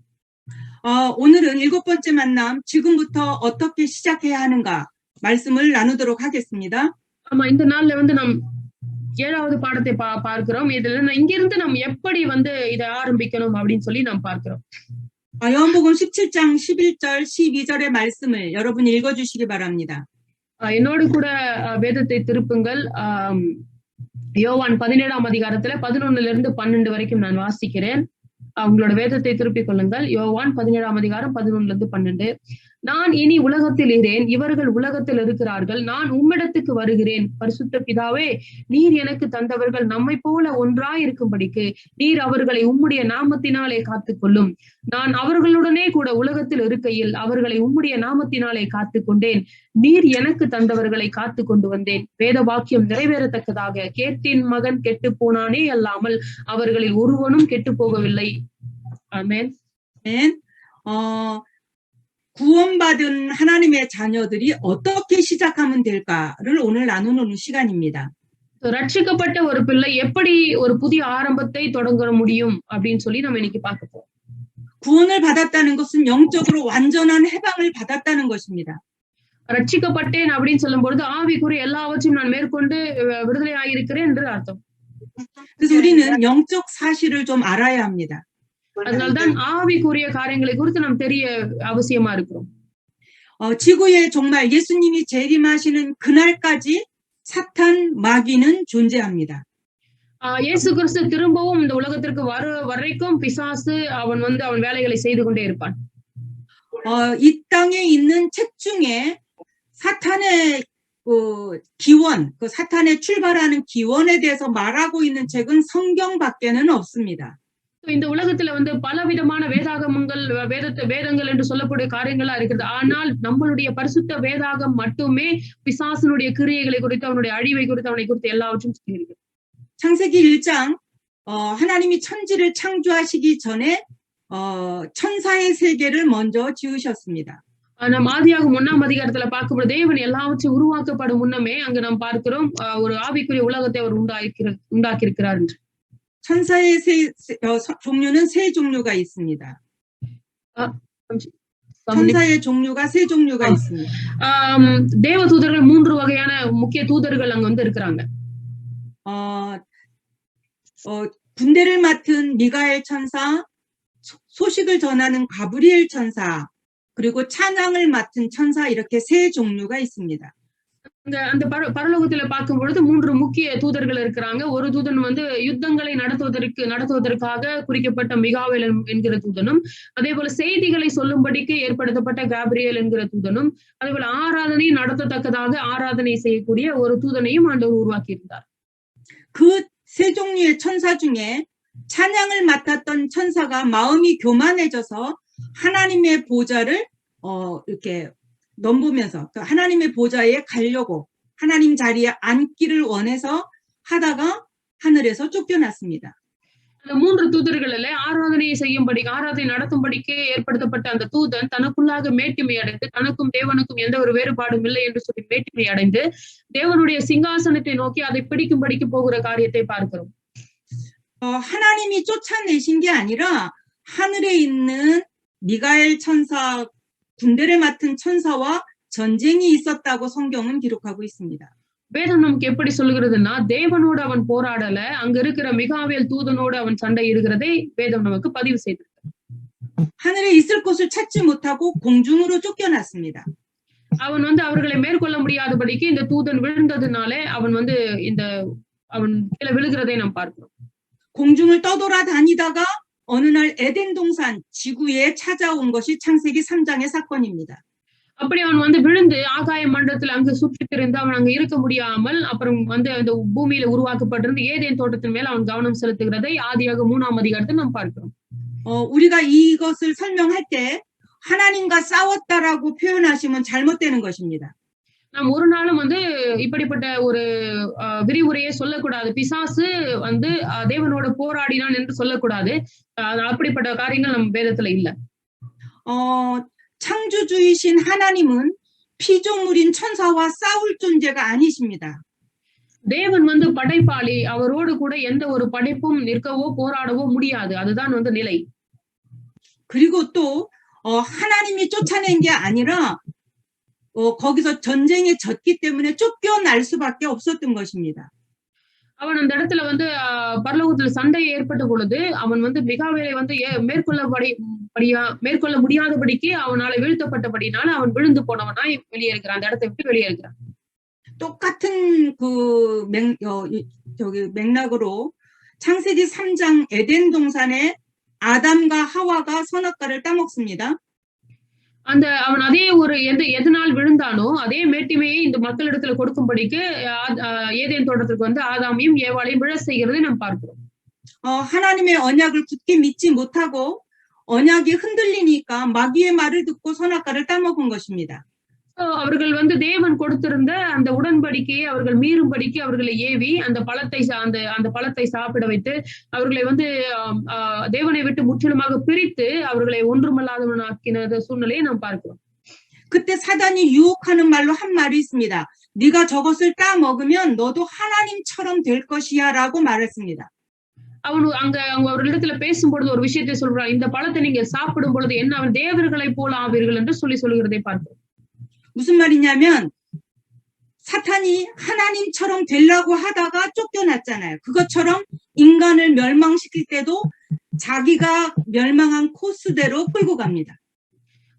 오늘은 7번째 만남 지금부터 어떻게 시작해야 하는가 말씀을 나누도록 하겠습니다. ஆமா, இந்த நாள்ல வந்து நாம் 7வது பாடத்தை பார்க்கிறோம். இதுல இங்கிருந்து நாம் எப்படி வந்து இதை ஆரம்பிக்கணும் அப்படின்னு சொல்லி நாம் பார்க்கிறோம். 요한복음 17장 11절 12절의 말씀을 여러분 읽어주시기 바랍니다. என்னோடு கூட வேதத்தை திருப்புங்கள். யோவான் 17ஆம் அதிகாரத்துல 11லிருந்து 12 வரைக்கும் நான் வாசிக்கிறேன். உங்களோட வேதத்தை திருப்பிக் கொள்ளுங்கள். யோவான் 17ஆம் அதிகாரம் 11லிருந்து 12. நான் இனி உலகத்தில் இருக்கிறேன், இவர்கள் உலகத்தில் இருக்கிறார்கள், நான் உம்மிடத்துக்கு வருகிறேன். பரிசுத்த பிதாவே, நீர் எனக்கு தந்தவர்கள் நம்மை போல ஒன்றாய் இருக்கும்படிக்கு நீர் அவர்களை உம்முடைய நாமத்தினாலே காத்துக்கொள்ளும். நான் அவர்களுடனே கூட உலகத்தில் இருக்கையில் அவர்களை உம்முடைய நாமத்தினாலே காத்துக்கொண்டேன். நீர் எனக்கு தந்தவர்களை காத்து கொண்டு வந்தேன். வேத வாக்கியம் நிறைவேறத்தக்கதாக கேட்டின் மகன் கெட்டு போனானே அல்லாமல் அவர்களில் ஒருவனும் கெட்டு போகவில்லை. ஆமென். 구원받은 하나님의 자녀들이 어떻게 시작하면 될까를 오늘 나누는 시간입니다. ரட்சிக்கப்பட்ட ஒரு பிள்ளை எப்படி ஒரு புதிய ஆரம்பத்தை தொடங்க முடியும் அப்படின்னு சொல்லி நம்ம இன்னைக்கு பார்க்க போறோம். 구원을 받았다는 것은 영적으로 완전한 해방을 받았다는 것입니다. ரட்சிக்கப்பட்டேன் அப்படின்னு சொல்லும் பொழுது ஆவிக்குரிய எல்லாவற்றையும் நான் மேற்கொண்டு விடுதலை ஆகியிருக்கிறேன் என்று அர்த்தம். 그래서 우리는 영적 사실을 좀 알아야 합니다. அதனால்தான் ஆவிக்குரிய காரியங்களை குறித்து நாம் தெரிய அவசியமா இருக்கிறோம். 지구에 정말 예수님이 재림하시는 그날까지 사탄 마귀는 존재합니다. இயேசு கிறிஸ்து திரும்பவும் இந்த உலகத்திற்கு வரைக்கும் பிசாசு அவன் வேலைகளை செய்து கொண்டே இருப்பான். 이 땅에 있는 책 중에 사탄의 기원, 그 사탄의 출발하는 기원에 대해서 말하고 있는 책은 성경밖에는 없습니다. இந்த உலகத்துல பலவிதமான வேதாகமங்கள் வேதங்கள் என்று சொல்லக்கூடிய காரியங்களா இருக்கிறது. ஆனால் நம்மளுடைய பரிசுத்த வேதாகம் மட்டுமே பிசாசனுடைய கிரியைகளை குறித்து, அவனுடைய அழிவை குறித்து, அவனை குறித்து எல்லாவற்றையும் சொல்லியிருக்கு. 창세기 1장 하나님이 천지를 창조하시기 전에 천사의 세계를 먼저 지으셨습니다. நாம் ஆதியாகமம் 1ஆம் அதிகாரத்துல பார்க்கும்போது தேவன் எல்லாவற்றையும் உருவாக்கப்படும் முன்னமே அங்கு நாம் பார்க்கிறோம் ஒரு ஆவிக்குரிய உலகத்தை அவர் உண்டாக்கி இருக்கிறார் என்று. 천사의 종류는 세 종류가 있습니다. 천사의 종류가 세 종류가 있습니다. தேவதூதர்கள் 3 வகையான முக்கிய தூதர்கள் அங்க இருக்கிறாங்க. 군대를 맡은 미가엘 천사, 소식을 전하는 가브리엘 천사, 그리고 찬양을 맡은 천사, 이렇게 세 종류가 있습니다. அந்த பரலோகத்துல பார்க்கும் பொழுது 3 முக்கிய தூதர்கள் இருக்கிறாங்க. ஒரு தூதன் யுத்தங்களை நடத்துவதற்காக குறிக்கப்பட்ட மிகாவேல் என்கிற தூதனும், அதே போல செய்திகளை சொல்லும்படிக்கு ஏற்படுத்தப்பட்ட காப்ரியேல் என்கிற தூதனும், அதே போல ஆராதனை நடத்தத்தக்கதாக ஆராதனை செய்யக்கூடிய ஒரு தூதனையும் ஆண்டவர் உருவாக்கி இருந்தார். 그 세 종류의 천사 중에 찬양을 맡았던 천사가 마음이 교만해져서 하나님의 보좌를 이렇게 넘보면서 하나님의 보좌에 가려고 하나님 자리에 앉기를 원해서 하다가 하늘에서 쫓겨났습니다. அந்த 3 தூதர்களிலே ஆராதனை செய்யும்படி ஆராதனை நடத்தும்படிக்கு ஏற்படுத்தப்பட்ட அந்த தூதன் தனக்குள்ளாக மேட்டிமை அடைந்து தனக்கும் தேவனுக்கும் எந்த ஒரு வேறுபாடும் இல்லை என்று சொல்லி மேட்டிமை அடைந்து தேவனுடைய சிங்காசனத்தை நோக்கி அதை பிடிக்கும்படிக்கு போகிற காரியத்தை பார்க்கிறோம். 하나님이 쫓아내신 게 아니라 하늘에 있는 미가엘 천사, 군대를 맡은 천사와 전쟁이 있었다고 성경은 기록하고 있습니다. வேதம் நமக்கு எப்படி சொல்லுகிறதுன்னா தேவனோடு அவன் போராடல, அங்க இருக்கிற மிகாவேல் தூதனோடு அவன் சண்டை இடுகிறதை வேதம் நமக்கு பதிவு செய்திருக்கு. 하늘에 있을 곳을 찾지 못하고 공중으로 쫓겨났습니다. அவன் அவர்களை மேற்கொள்ள முடியாதபடிக்கு இந்த தூதன் விழுந்ததுனாலே அவன் கீழே விழுகிறதை நாம் பார்க்கிறோம். 공중을 떠돌아다니다가 어느 날 에덴 동산 지구에 찾아온 것이 창세기 3장의 사건입니다. அப்படி அவன் விழுந்து ஆகாய மண்டலத்துல அங்கு சுற்றி திரிந்து அவன் அங்க இருக்க முடியாமல் அப்புறம் அந்த பூமியில உருவாக்கப்பட்டிருந்த ஏதேன் தோட்டத்தின் மேல் அவன் கவனம் செலுத்துகிறதை ஆதியாகமம் 3ஆம் அதிகாரத்தில் நாம் பார்க்கிறோம். 우리가 이것을 설명할 때 하나님과 싸웠다라고 표현하시면 잘못되는 것입니다. நாம் ஒரு நாளும் இப்படிப்பட்ட ஒரு விரிவுரையை சொல்லக்கூடாது. பிசாசு தேவனோட போராடினான் என்று சொல்லக்கூடாது. அப்படிப்பட்ட காரியங்கள் நம் வேதத்துல இல்ல. 창조주이신 하나님은 피조물인 천사와 싸울 존재가 아니십니다. தேவன் படைப்பாளி, அவரோடு கூட எந்த ஒரு படைப்பும் நிற்கவோ போராடவோ முடியாது. அதுதான் நிலை. 그리고 또 하나님이 쫓아낸 게 아니라 거기서 전쟁에 졌기 때문에 쫓겨날 수밖에 없었던 것입니다. அவன் அந்த இடத்துல பரலோகத்துல சண்டை ஏற்பட்ட பொழுது அவன் மிகாவேலை மேற்கொள்ள முடியாதபடிக்கு அவனால வீழ்த்தப்பட்டபடினால அவன் விழுந்து போனவனாய் வெளியேறுகிறான், அந்த இடத்தை விட்டு வெளியேறுகிறான். 똑같은 맥락으로 창세기 3장 에덴 동산에 아담과 하와가 선악과를 따먹습니다. அவன் அதே எதனால் விழுந்தானோ அதே மேட்டிமையை இந்த மக்களிடத்துல கொடுக்கும்படிக்கு ஏதேன் தோட்டத்துக்கு ஆதாமையும் ஏவாளையும் விழ செய்கிறதை நாம் பார்க்கிறோம். 하나님의 언약을 굳게 믿지 못하고 언약이 흔들리니까 마귀의 말을 듣고 선악과를 따먹은 것입니다. அவர்கள் தேவன் கொடுத்திருந்த அந்த உடன்படிக்கையை அவர்கள் மீறும்படிக்கு அவர்களை ஏவி அந்த பழத்தை சாப்பிட வைத்து அவர்களை தேவனை விட்டு முற்றிலுமாக பிரித்து அவர்களை ஒன்றுமல்லாதவனாக்கின சூழ்நிலையை நாம் பார்க்கிறோம். 그때 사단이 유혹하는 말로 한 말이 있습니다. 네가 저것을 따 먹으면 너도 하나님처럼 될 것이야라고 말했습니다. அங்க அவர்களிடத்துல பேசும்பொழுது ஒரு விஷயத்தை சொல்றான், இந்த பழத்தை நீங்க சாப்பிடும் பொழுது என்ன அவன் தேவர்களை போல ஆவீர்கள் என்று சொல்லுகிறதை பார்க்கிறோம். 무슨 말이냐면 사탄이 하나님처럼 되려고 하다가 쫓겨났잖아요. 그것처럼 인간을 멸망시킬 때도 자기가 멸망한 코스대로 끌고 갑니다.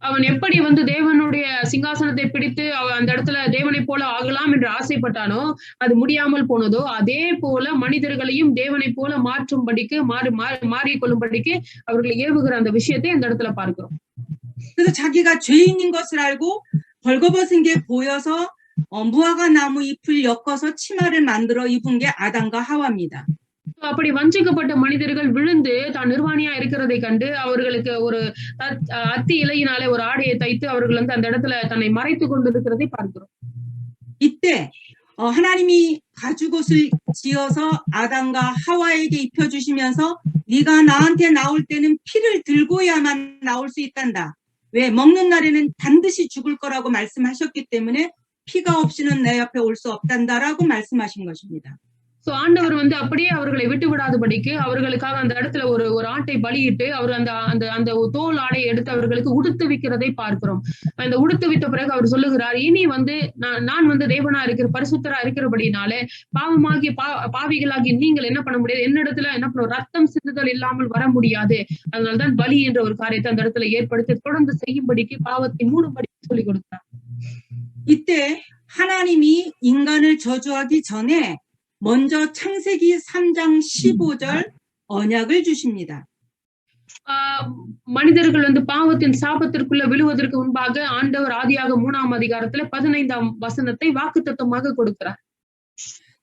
அவன் எப்படி தேவனுடைய சிங்காசனத்தை பிடித்து அந்த இடத்துல தேவனை போல ஆகலாம் என்று ஆசைப்பட்டானோ அது முடியாமல் போனதோ அதே போல மனிதர்களையும் தேவனை போல மாற்றும்படிக்கு மாறிக்கொள்ளும்படிக்கு அவர்களை ஏவுகிற அந்த விஷயத்தை அந்த இடத்துல பார்க்கிறோம். 그래서 자기가 죄인인 것을 알고 벌거벗은 게 보여서 무화과 나무 잎을 엮어서 치마를 만들어 입은 게 아담과 하와입니다. அப்படி வஞ்சிக்கப்பட்ட மனிதர்கள் விழுந்து தான் நிர்வாணியா இருக்கிறதை கண்டு அவர்களுக்கு ஒரு அத்தி இலையினாலே ஒரு ஆடையை தைத்து அவர்கள் அந்த இடத்துல தன்னை மறைத்துக் கொண்டிருக்கிறதை பார்க்கிறோம். 이때 하나님이 가죽옷을 지어서 아담과 하와에게 입혀주시면서 네가 나한테 나올 때는 피를 들고야만 나올 수 있단다. 왜 먹는 날에는 반드시 죽을 거라고 말씀하셨기 때문에 피가 없이는 내 옆에 올 수 없단다라고 말씀하신 것입니다. ஆண்டவர் அப்படியே அவர்களை விட்டு விடாதபடிக்கு அவர்களுக்காக அந்த இடத்துல ஒரு ஆட்டை பலியிட்டு அவர் அந்த தோல் ஆடையை எடுத்து அவர்களுக்கு உடுத்துவிக்கிறதை பார்க்கிறோம். அந்த உடுத்துவித்த பிறகு அவர் சொல்லுகிறார், இனி நான் தேவனா இருக்கிற பரிசுத்தரா இருக்கிறபடினாலே பாவிகளாகி நீங்கள் என்ன பண்ண முடியாது, என்னிடத்துல என்ன பண்ணும் ரத்தம் சிந்துதல் இல்லாமல் வர முடியாது. அதனால்தான் பலி என்ற ஒரு காரியத்தை அந்த இடத்துல ஏற்படுத்தி தொடர்ந்து செய்யும்படிக்கு பாவத்தை மூடும்படி சொல்லிக் கொடுத்தார். 이때 하나님이 인간을 저주하기 전에 먼저 창세기 3장 15절 언약을 주십니다. மனிதர்கள் பாவத்தின் சாபத்திற்குள்ள விழுவதற்கு முன்பாக ஆண்டவர் ஆதியாகமம் 3ஆம் அதிகாரத்துல 15ஆம் வசனத்தை வாக்குத்தத்தமாக கொடுக்கிறார்.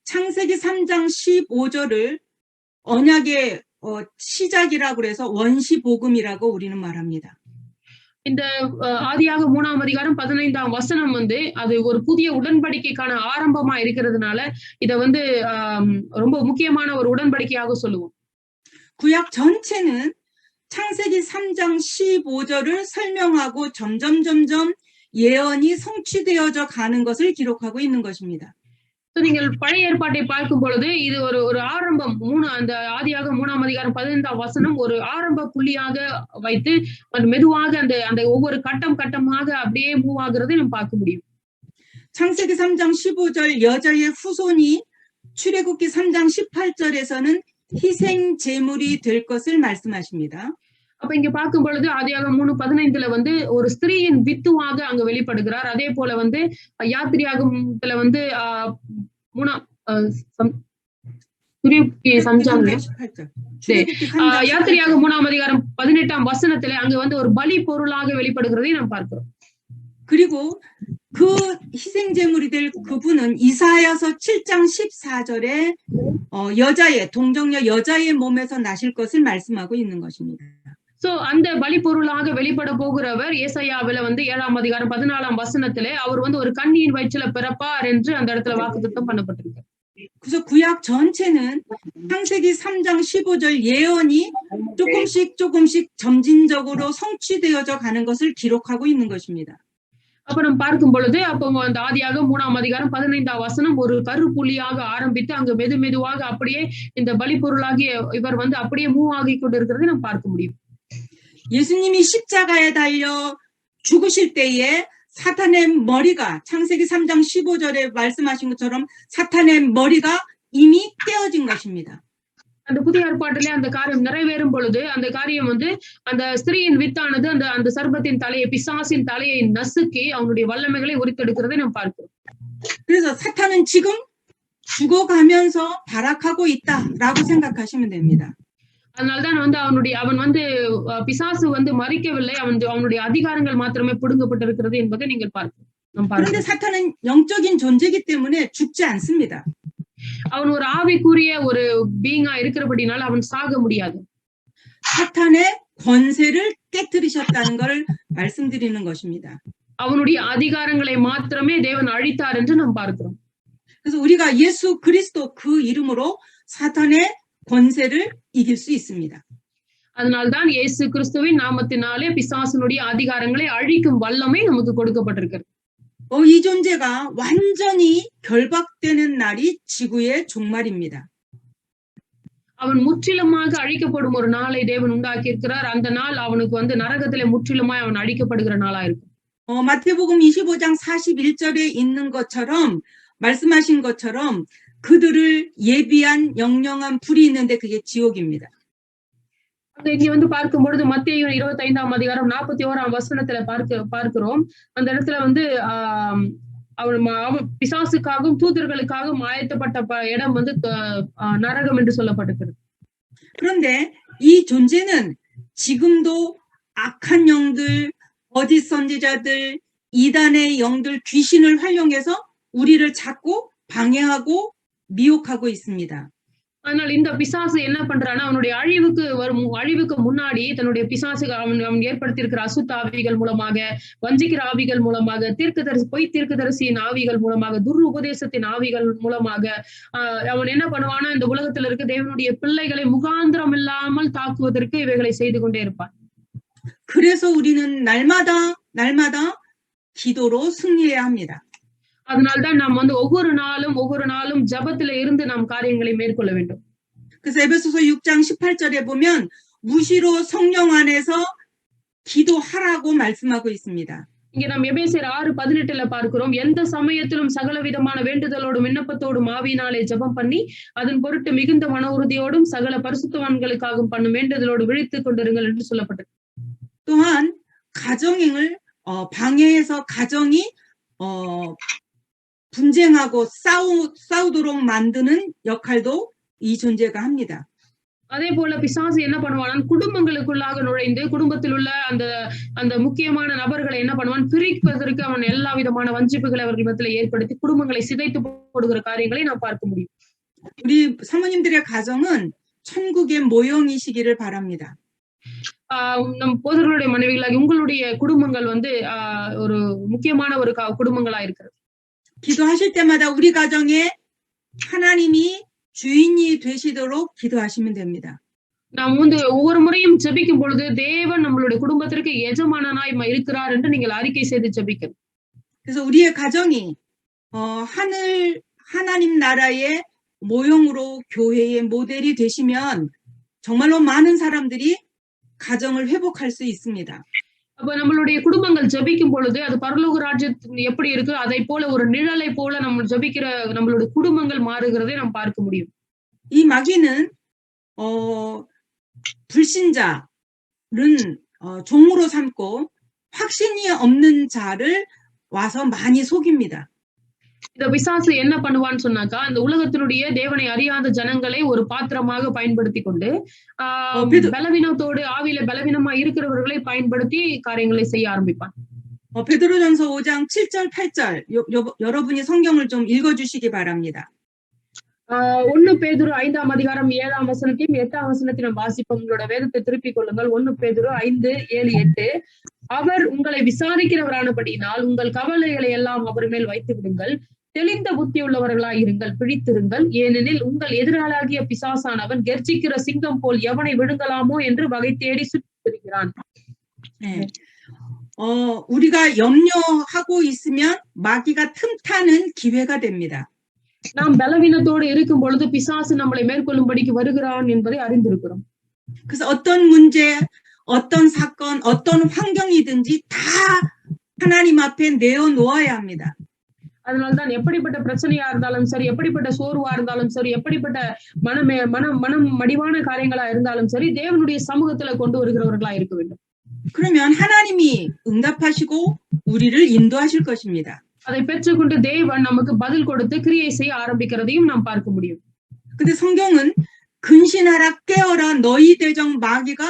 창세기 3장 15절을 언약의 시작이라고 해서 원시복음이라고 우리는 말합니다. இந்த ஆதியாகமம் 3ஆம் அதிகாரம் 15ஆம் வசனம் அது ஒரு புதிய உடன்படிக்கைக்கான ஆரம்பமா இருக்கிறதுனால இத ரொம்ப முக்கியமான ஒரு உடன்படிக்கையாக சொல்லுவோம். 구약 전체는 창세기 3장 15절을 설명하고 점점 예언이 성취되어져 가는 것을 기록하고 있는 것입니다. So, நீங்கள் பழைய ஏற்பாட்டை பார்க்கும் பொழுது இது ஒரு ஆரம்பம் அந்த ஆதியாக 3ஆம் அதிகாரம் 15ஆம் வசனம் ஒரு ஆரம்ப புள்ளியாக வைத்து மெதுவாக அந்த ஒவ்வொரு கட்டமாக அப்படியே மூவ் ஆகுறதை நம்ம பார்க்க முடியும். 창세기 3장 15절 여자의 후손이 출애굽기 3장 18절에서는 희생 제물이 될 것을 말씀하십니다. அப்ப இங்க பார்க்கும் பொழுது ஆதியாகமம் 3:15ல வந்து ஒரு ஸ்திரீயின் வித்துவாக அங்க வெளிப்படுகிறார். அதே போல வந்து யாத்திரையாகமத்துல வந்து யாத்திரையாகமம் 3ஆம் அதிகாரம் 18ஆம் வசனத்திலே அங்க வந்து ஒரு பலி பொருளாக வெளிப்படுகிறதை நாம் பார்க்கிறோம். 그리고 그 희생 제물이 될 그분은 이사야서 7장 14절에 여자의 동정녀 여자의 몸에서 나실 것을 말씀하고 있는 것입니다. சோ அந்த பலி பொருளாக வெளிப்பட போகிறவர் ஏசாயாவில வந்து 7ஆம் அதிகாரம் 14ஆம் வசனத்திலே அவர் வந்து ஒரு கன்னியின் வயிற்றில பிறப்பார் என்று அந்த இடத்துல வாக்குத்தத்தம் பண்ணப்பட்டிருக்கு. 그래서 구약 전체는 창세기 3장 15절 예언이 조금씩 점진적으로 성취되어져 가는 것을 기록하고 있는 것입니다. அப்ப நம்ம பார்க்கும் பொழுது அப்போ அந்த ஆதியாக 3ஆம் அதிகாரம் 15ஆம் வசனம் ஒரு கருப்புள்ளியாக ஆரம்பித்து அங்க மெதுவாக அப்படியே இந்த பலி பொருளாகிய இவர் வந்து அப்படியே மூவ் ஆகி கொண்டிருக்கிறதை நம்ம பார்க்க முடியும். 예수님이 십자가에 달려 죽으실 때에 사탄의 머리가 창세기 3장 15절에 말씀하신 것처럼 사탄의 머리가 이미 깨어진 것입니다. அந்த புதிய ஏற்பாட்டிலே அந்த காரியம் நிறைவேறும் பொழுது அந்த காரியம் வந்து அந்த ஸ்திரீயின் வித்தானது அந்த சர்பத்தின் தலையை பிசாசின் தலையை நசுக்கி அவனுடைய வல்லமைகளை உரித்தெடுக்கிறதை நாம் பார்க்கிறோம். 그래서 사탄은 지금 죽어가면서 발악하고 있다라고 생각하시면 됩니다. அதனால்தான் வந்து அவன் வந்து பிசாசு வந்து மறிக்கவில்லை, அவனுடைய அதிகாரங்கள் மாத்திரமே பிடுங்கப்பட்டிருக்கிறது என்பதை நீங்கள் பார்க்கிறோம். 그런데 사탄은 영적인 존재이기 때문에 죽지 않습니다. அவன் ஒரு ஆவிக்குரிய ஒரு பீயிங்கா இருக்கிறபடினால அவன் சாக முடியாது. 사탄의 권세를 깨뜨리셨다는 걸 말씀드리는 것입니다. அவனுடைய அதிகாரங்களை மாத்திரமே தேவன் அழித்தார் என்று நாம் பார்க்கிறோம். 그래서 우리가 예수 그리스도 그 이름으로 사탄의 권세를 이길 수 있습니다. அதனால்தான் இயேசு கிறிஸ்துவின் நாமத்தினாலே பிசாசினுடைய அதிகாரங்களை அழிக்கும் வல்லமை நமக்கு கொடுக்கப்பட்டிருக்கிறது. 이 존재가 완전히 결박되는 날이 지구의 종말입니다. அவன் முற்றிலுமாக அழிக்கப்படும் ஒரு நாளை தேவன் உண்டாக்கி இருக்கிறார். அந்த நாள் அவனுக்கு வந்து நரகத்திலே முற்றிலுமாய் அவன் அழிக்கப்படுகிற நாளா இருக்கும். 마태복음 25장 41절에 있는 것처럼 말씀하신 것처럼 그들을 예비한 영영한 불이 있는데 그게 지옥입니다. இங்க வந்து பார்க்கும் பொழுது மத்தேயு 25ஆம் அதிகாரம் 41ஆம் வசனத்துல பார்க்கிறோம். அந்த இடத்துல வந்து அவன் பிசாசுக்காகவும் தூதர்களுக்காகவும் ஆயத்தப்பட்ட இடம் வந்து நரகம் என்று சொல்லப்பட்டிருக்கிறது. 그런데 이 존재는 지금도 악한 영들, 거짓 선지자들, 이단의 영들, 귀신을 활용해서 우리를 잡고 방해하고 미혹하고 있습니다. ஆனால் இந்த பிசாசு என்ன பண்றான்னா அவனுடைய அழிவுக்கு முன்னாடி தன்னுடைய பிசாசு அவன் ஏற்படுத்தியிருக்கிற அசுத்த ஆவிகள் மூலமாக, வஞ்சிக்கிற ஆவிகள் மூலமாக, பொய் தீர்க்கதரிசியின் ஆவிகள் மூலமாக, உபதேசத்தின் ஆவிகள் மூலமாக அவன் என்ன பண்ணுவானா இந்த உலகத்துல இருக்க தேவனுடைய பிள்ளைகளை முகாந்திரம் இல்லாமல் தாக்குவதற்கு இவைகளை செய்து கொண்டே இருப்பான். 그래서 우리는 날마다 기도로 승리해야 합니다. அதனால்தான் நாம் வந்து ஒவ்வொரு நாளும் ஜபத்துல இருந்து நாம் காரியங்களை மேற்கொள்ள வேண்டும். 그래서 에베소서 6장 18절에 보면 무시로 성령 안에서 기도하라고 말씀하고 있습니다. இங்க நாம் எபேசியர் 6:18ல பார்க்கிறோம், எந்த சமயத்திலும் சகல விதமான வேண்டுதலோடும் விண்ணப்பத்தோடும் ஆவியினாலே ஜெபம் பண்ணி அதன் பொருட்டு மிகுந்த மன உறுதியோடும் சகல பரிசுத்தவான்களுக்காகவும் பண்ணும் வேண்டுதலோடு விழித்துக் கொண்டிருங்கள் என்று சொல்லப்பட்டது. 또한 가정을 방해해서 가정이 분쟁하고 싸우도록 만드는 역할도 이 존재가 합니다. அதே போல பிசாசு என்ன பண்ணுவான், குடும்பங்களுக்குள்ளாக நுழைந்து குடும்பத்தில் உள்ள அந்த முக்கியமான நபர்களை என்ன பண்ணுவான், பிரிப்பதற்கு அவன் எல்லா விதமான வஞ்சிப்புகளை அவர்கள் மத்தியில் ஏற்படுத்தி குடும்பங்களை சிதைத்து போடுகிற காரியங்களை நாம் பார்க்க முடியும். 우리 사모님들의 가정은 천국의 모형이시기를 바랍니다. நம் போதர்களுடைய மனைவிகளாகி உங்களுடைய குடும்பங்கள் வந்து ஒரு முக்கியமான ஒரு குடும்பங்களா இருக்கிறது. 기도하실 때마다 우리 가정에 하나님이 주인이 되시도록 기도하시면 됩니다. நாம் வந்து ஒவ்வொரு முறையும் ஜெபிக்கும் பொழுது தேவன் நம்மளுடைய குடும்பத்திற்கு எஜமானனாய் இருக்கிறார் என்று நீங்கள் அறிக்கை செய்து ஜெபிக்கணும். 그래서 우리의 가정이 하나님 나라의 모형으로 교회의 모델이 되시면 정말로 많은 사람들이 가정을 회복할 수 있습니다. அப்ப நம்மளுடைய குடும்பங்கள் ஜெபிக்கும் பொழுது அது பரலோக ராஜ்யத்தின் எப்படி இருக்கு அதை போல ஒரு நிழலை போல நம்ம ஜெபிக்கிற நம்மளுடைய குடும்பங்கள் மாறுகிறதை நாம் பார்க்க முடியும். 이 마귀는 불신자는 종으로 삼고 확신이 없는 자를 와서 많이 속입니다. இந்த பிசாசு என்ன பண்ணுவான்னு சொன்னாக்கா இந்த உலகத்தினுடைய தேவனை அறியாத ஜனங்களை ஒரு பாத்திரமாக பயன்படுத்தி கொண்டு பலவீனத்தோடு ஆவியில பலவீனமா இருக்கிறவர்களை பயன்படுத்தி காரியங்களை செய்ய ஆரம்பிப்பான். 베드로전서 5장 7절 8절 여러분이 성경을 좀 읽어주시기 바랍니다. 1 பேதுரு 5ஆம் அதிகாரம் 7ஆம் வசனத்தையும் 8ஆம் வசனத்தையும் வாசிப்போம். உங்களோட வேதத்தை திருப்பிக் கொள்ளுங்கள். 1 பேதுரு 5, 7, 8. அவர் உங்களை விசாரிக்கிறவரானபடியினால் உங்கள் கவலைகளை எல்லாம் அவர் மேல் வைத்து விடுங்கள். தெளிந்த புத்தி உள்ளவர்களாய் இருங்கள், பிடித்திருங்கள். ஏனெனில் உங்கள் எதிராளாகிய பிசாசானவன் கெர்ச்சிக்கிற சிங்கம் போல் எவனை விழுங்கலாமோ என்று வகை தேடி சுற்றித்திருக்கிறான். 우리가 염려하고 있으면 마귀가 틈타는 기회가 됩니다. நாம் பலவீனத்தோடு இருக்கும் பொழுது பிசாசு நம்மளை மேற்கொள்ளும்படிக்கு வருகிறான் என்பதை அறிந்திருக்கிறோம். 그래서 어떤 문제, 어떤 사건, 어떤 환경이든지 다 하나님 앞에 내어놓아야 합니다. அதனால்தான் எப்படிப்பட்ட பிரச்சனையா இருந்தாலும் சரி, எப்படிப்பட்ட சோர்வா இருந்தாலும் சரி, எப்படிப்பட்ட மனம் மடிவான காரியங்களா இருந்தாலும் சரி, தேவனுடைய சமூகத்துல கொண்டு வருகிறவர்களா இருக்க வேண்டும். 그러면 하나님이 응답하시고 우리를 인도하실 것입니다. அதை பெற்றுக்கொண்டு தேவன் நமக்கு பதில் கொடுத்து கிரியை செய்ய ஆரம்பிக்கிறதையும் நாம் பார்க்க முடியும். 근데 성경은 근신하라 깨어라 너희 대적 마귀가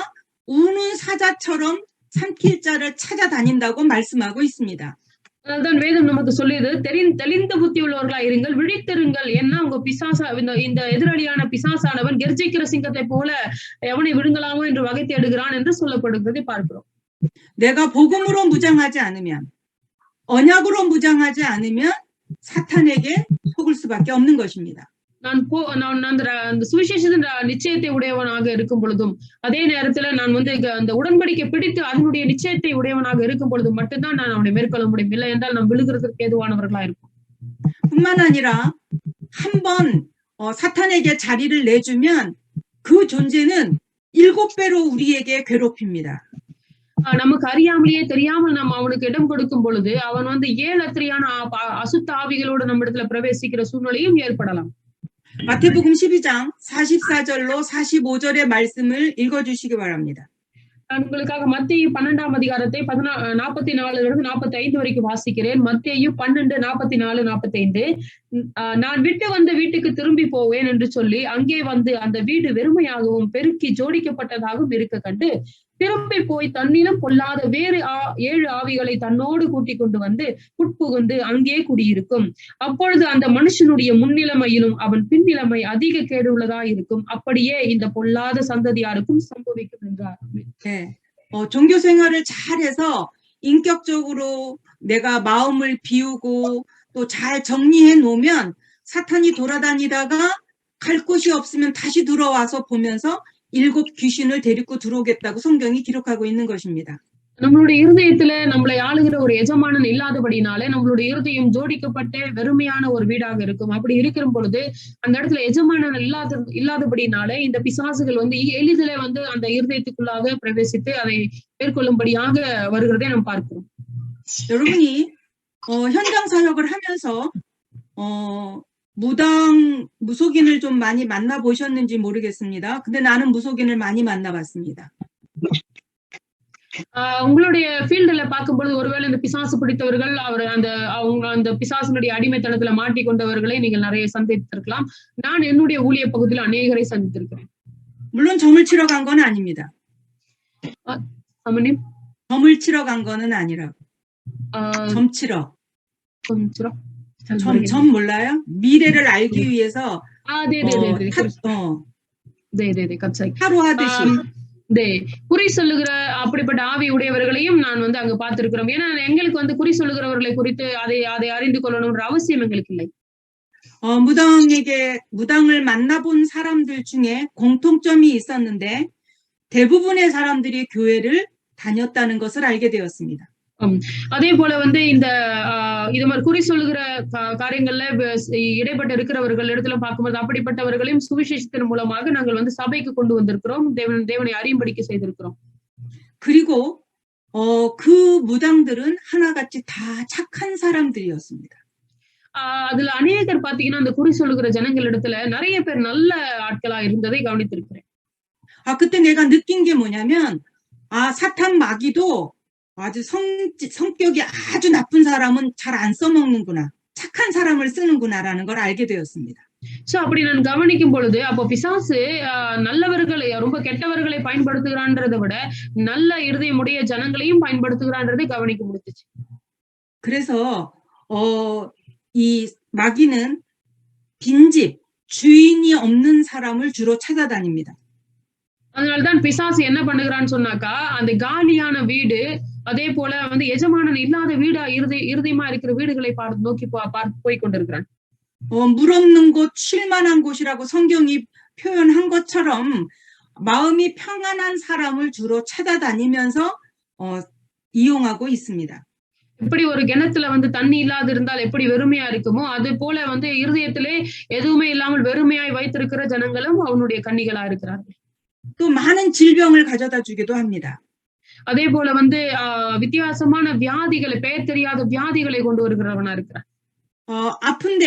우는 사자처럼 삼킬 자를 찾아다닌다고 말씀하고 있습니다. அதனால்தான் வேதம் நமக்கு சொல்லியது தெளிந்த புத்தி உள்ளவர்களா இருங்கள், விழித்திருங்கள். ஏன்னா உங்க பிசாசா இந்த எதிராளியான பிசாசானவன் கெர்ச்சிக்கிற சிங்கத்தை போல எவனை விழுங்கலாமோ என்று வகை தேடுகிறான் என்று சொல்லப்படுகிறதை பார்க்கிறோம். 내가 복음으로 무장하지 않으면, 언약으로 무장하지 않으면 사탄에게 속을 수밖에 없는 것입니다. நான் அந்த சுவிசேஷத்தின் நிச்சயத்தை உடையவனாக இருக்கும் பொழுதும் அதே நேரத்துல நான் வந்து அந்த உடன்படிக்கை பிடித்து அதனுடைய நிச்சயத்தை உடையவனாக இருக்கும் பொழுது மட்டும்தான் நான் அவனை மேற்கொள்ள முடியும். இல்லை என்றால் நாம் விழுகிறதுக்கு ஏதுவானவர்களா இருக்கும். 뿐만 아니라 한번 사탄에게 자리를 내주면 그 존재는 7배로 우리에게 괴롭힙니다. நமக்கு அறியாமலேயே தெரியாமல் நம்ம அவனுக்கு இடம் கொடுக்கும் பொழுது அவன் வந்து 7 அத்திரியான அசுத்த ஆவிகளோடு நம்ம இடத்துல பிரவேசிக்கிற சூழ்நிலையும் ஏற்படலாம். 마태복음 12장 44절로 45절의 말씀을 읽어주시기 바랍니다. நான் உங்களுக்காக மத்தேயு 12ஆம் அதிகாரத்தை 44 45 வரைக்கும் வாசிக்கிறேன். மத்தேயு 12, 44, 45. நான் விட்டு வந்த வீட்டுக்கு திரும்பி போவேன் என்று சொல்லி அங்கே வந்து அந்த வீடு வெறுமையாகவும் பெருக்கி ஜோடிக்கப்பட்டதாகவும் இருக்க கண்டு திரும்பி போய் தன்னிலும் பொல்லாத வேறு 7 ஆவிகளை தன்னோடு கூட்டிக் கொண்டு வந்து உட்புகுந்து அங்கே குடியிருக்கும். அப்பொழுது அந்த மனுஷனுடைய முன்னிலைமையிலும் அவன் பின்னிலைமை அதிக கேடு உள்ளதா இருக்கும். அப்படியே இந்த பொல்லாத சந்ததியாருக்கும் சம்பவிக்கும் என்றார். 종교 생활을 잘해서 인격적으로 내가 마음을 비우고 또 잘 정리해 놓으면 사탄이 돌아다니다가 갈 곳이 없으면 다시 들어와서 보면서 7 귀신을 데리고 들어오겠다고 성경이 기록하고 있는 것입니다. நம்மளுடைய இருதயத்துல நம்மளை ஆளுகிற ஒரு எஜமானன் இல்லாதபடினாலே நம்மளுடைய இருதயம் ஜோடிக்கப்பட்ட வெறுமையான ஒரு வீடாக இருக்கும். அப்படி இருக்கிற பொழுது அந்த இடத்துல எஜமானன் இல்லாதபடினாலே இந்த பிசாசுகள் வந்து எளிதில வந்து அந்த இருதயத்துக்குள்ளாக பிரவேசித்து அதை மேற்கொள்ளும்படியாக வருகிறதை நாம் பார்க்கிறோம். 여러분이 현장 사역을 하면서 무속인을 좀 많이 만나보셨는지 모르겠습니다. 근데 나는 무속인을 많이 만나봤습니다. உங்களுடைய ஃபீல்டுல பார்க்கும்போது ஒருவேளை இந்த பிசாசு பிடித்தவர்கள் அவங்க அந்த பிசாசினுடைய அடிமைத்தனத்துல மாட்டிக்கொண்டவர்களை நீங்கள் நிறைய சந்தித்திருக்கலாம். நான் என்னுடைய ஊழிய பகுதியில் அநேகரை சந்தித்திருக்கிறேன். 물론 점을 치러 간 건 아닙니다. அமனி 점을 치러 간 거는 아니라고. 점 치러. 점 몰라요? 미래를 알기 위해서 네네네 갑자기 하루 하듯이 குறி சொல்லுகிற அப்படிப்பட்ட ஆவி உடையவர்களையும் நான் வந்து அங்க பார்த்திருக்கிறோம். ஏன்னா எங்களுக்கு வந்து குறி சொல்லுகிறவர்களை குறித்து அதை அறிந்து கொள்ளணும்ன்ற அவசியம் எங்களுக்கு இல்லை. 무당을 만나본 사람들 중에 공통점이 있었는데 대부분의 사람들이 교회를 다녔다는 것을 알게 되었습니다. அதே போல வந்து இந்த இது மாதிரி குறி சொல்லுகிற காரியங்கள்ல இடைப்பட்டு இருக்கிறவர்கள் இடத்துல பார்க்கும்போது அப்படிப்பட்டவர்களையும் சுவிசேஷத்தின் மூலமாக நாங்கள் வந்து சபைக்கு கொண்டு வந்திருக்கிறோம். தேவனை அறியும்படிக்கு செய்திருக்கிறோம். 그리고 그 무당들은 하나같이 다 착한 사람들이었습니다. அதுல அநேகர் பாத்தீங்கன்னா அந்த குறி சொல்லுகிற ஜனங்கள் இடத்துல நிறைய பேர் நல்ல ஆட்களா இருந்ததை கவனித்திருக்கிறேன். 그때 내가 느낀 게 뭐냐면 사탄 마귀도 아주 성격이 아주 나쁜 사람은 잘 안 써먹는구나. 착한 사람을 쓰는구나라는 걸 알게 되었습니다. சோ அப்படி நான் கவனிக்கும் பொழுது அப்போ பிசாசு நல்லவர்களை ரொம்ப கெட்டவர்களை பயன்படுத்துகிறான்றதை விட நல்ல இருதயமுடைய ஜனங்களையும் பயன்படுத்துகிறான்றதை கவனிக்க முடிஞ்சுச்சு. 그래서 이 마귀는 빈집, 주인이 없는 사람을 주로 찾아다닙니다. அதனால்தான் பிசாசு என்ன பண்ணுகிறான்னு சொன்னாக்கா அந்த காலியான வீடு அதே போல வந்து எஜமானன் இல்லாத வீடா இருதயமா இருக்கிற வீடுகளை நோக்கி போய் கொண்டிருக்கிறான். 물 없는 곳, 쉴만한 곳이라고 성경이 표현한 것처럼 마음이 평안한 사람을 주로 찾아다니면서 이용하고 있습니다. எப்படி ஒரு கிணத்துல வந்து தண்ணி இல்லாது இருந்தால் எப்படி வெறுமையா இருக்குமோ அது போல வந்து இருதயத்திலே எதுவுமே இல்லாமல் வெறுமையாய் வைத்திருக்கிற ஜனங்களும் அவனுடைய கன்னிகளா இருக்கிறார்கள். 또 많은 질병을 가져다 주기도 합니다. அதே போல வந்து வித்தியாசமான வியாதிகளை பெயர் தெரியாத வியாதிகளை கொண்டு வருகிறவனா இருக்கிறான். 아픈데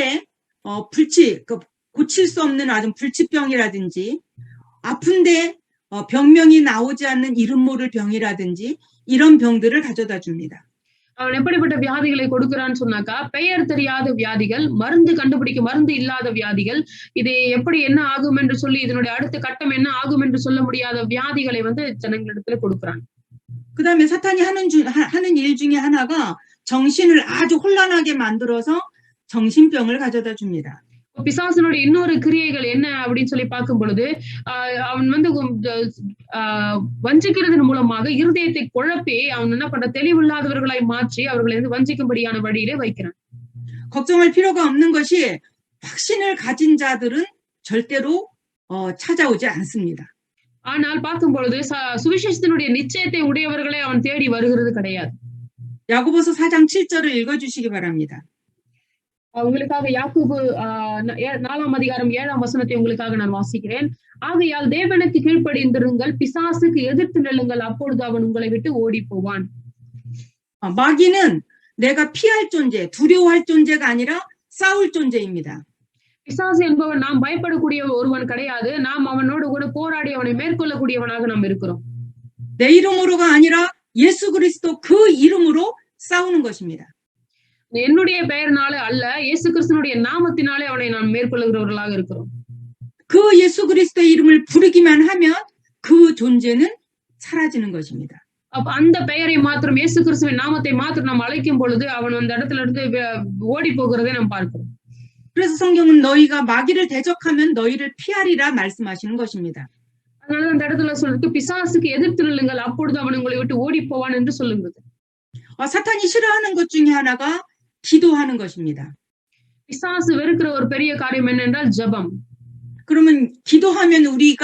고칠 수 없는 아주 불치병이라든지 아픈데 병명이 나오지 않는 이름 모를 병이라든지 이런 병들을 가져다 줍니다. அவன் எப்படிப்பட்ட வியாதிகளை கொடுக்கிறான்னு சொன்னாக்கா பெயர் தெரியாத வியாதிகள், மருந்து இல்லாத வியாதிகள், இது எப்படி என்ன ஆகும் என்று சொல்லி இதனுடைய அடுத்த கட்டம் என்ன ஆகும் என்று சொல்ல முடியாத வியாதிகளை வந்து ஜனங்களிடத்துல கொடுக்கிறான். 그다음에 사탄이 하는 일 중에 하나가 정신을 아주 혼란하게 만들어서 정신병을 가져다 줍니다. பிசாசனுடைய இன்னொரு கிரியைகள் என்ன அப்படின்னு சொல்லி பார்க்கும் பொழுது அவன் வந்து வஞ்சிக்கிறதன் மூலமாக இருதயத்தை குழப்பி அவன் என்ன பண்ற தெளிவில்லாதவர்களாய் மாற்றி அவர்களை வந்து வஞ்சிக்கும்படியான வழியிலே வைக்கிறான். 걱정할 필요가 없는 것이 확신을 가진 자들은 절대로 찾아오지 않습니다. ஆனால் பார்க்கும் பொழுது சுவிசேஷத்தினுடைய நிச்சயத்தை உடையவர்களை அவன் தேடி வருகிறது கிடையாது. 야고보서 4장 7절을 읽어주시기 바랍니다. உங்களுக்காக யாக்கோபு 4ஆம் அதிகாரம் 7ஆம் வசனத்தை உங்களுக்காக நான் வாசிக்கிறேன். ஆகையால் தேவனுக்கு கீழ்ப்படிந்திருங்கள், பிசாசுக்கு எதிர்த்து நில்லுங்கள், அப்பொழுது அவன் உங்களை விட்டு ஓடி போவான். 마귀는 내가 피할 존재, 두려워할 존재가 아니라 싸울 존재입니다. பிசாசு என்பவன் நாம் பயப்படக்கூடிய ஒருவன் கிடையாது. நாம் அவனோடு கூட போராடி அவனை மேற்கொள்ளக்கூடியவனாக நாம் இருக்கிறோம். 내 이름으로가 아니라 예수 그리스도 그 이름으로 싸우는 것입니다. என்னுடைய பெயர்னால அல்ல, இயேசு கிறிஸ்துவினுடைய நாமத்தினாலே அவனை நாம் மேற்கொள்ளுகிறவர்களாக இருக்கிறோம். 그 예수 그리스도의 이름을 부르기만 하면 그 존재는 사라지는 것입니다. அப்ப அந்த பெயரை மாத்திரம் இயேசு கிறிஸ்துவின் நாமத்தை மாத்திரம் நாம் அழைக்கும் பொழுது அவன் அந்த இடத்துல இருந்து ஓடி போகிறதை நாம் பார்க்கிறோம். 그래서 성경은 너희가 마귀를 대적하면 너희를 피하리라 말씀하시는 것입니다. அதனால அந்த இடத்துல சொல்லிட்டு பிசாசுக்கு எதிர்த்து நில்லுங்கள், அப்பொழுது அவன் உங்களை விட்டு ஓடி போவான் என்று சொல்லுகிறது. 사탄이 싫어하는 것 중에 하나가 기도하는 것입니다. பிசாசு வெறுக்கிற ஒரு பெரிய காரியம் என்னென்றால் ஜெபம். 그러면 기도하면 우리가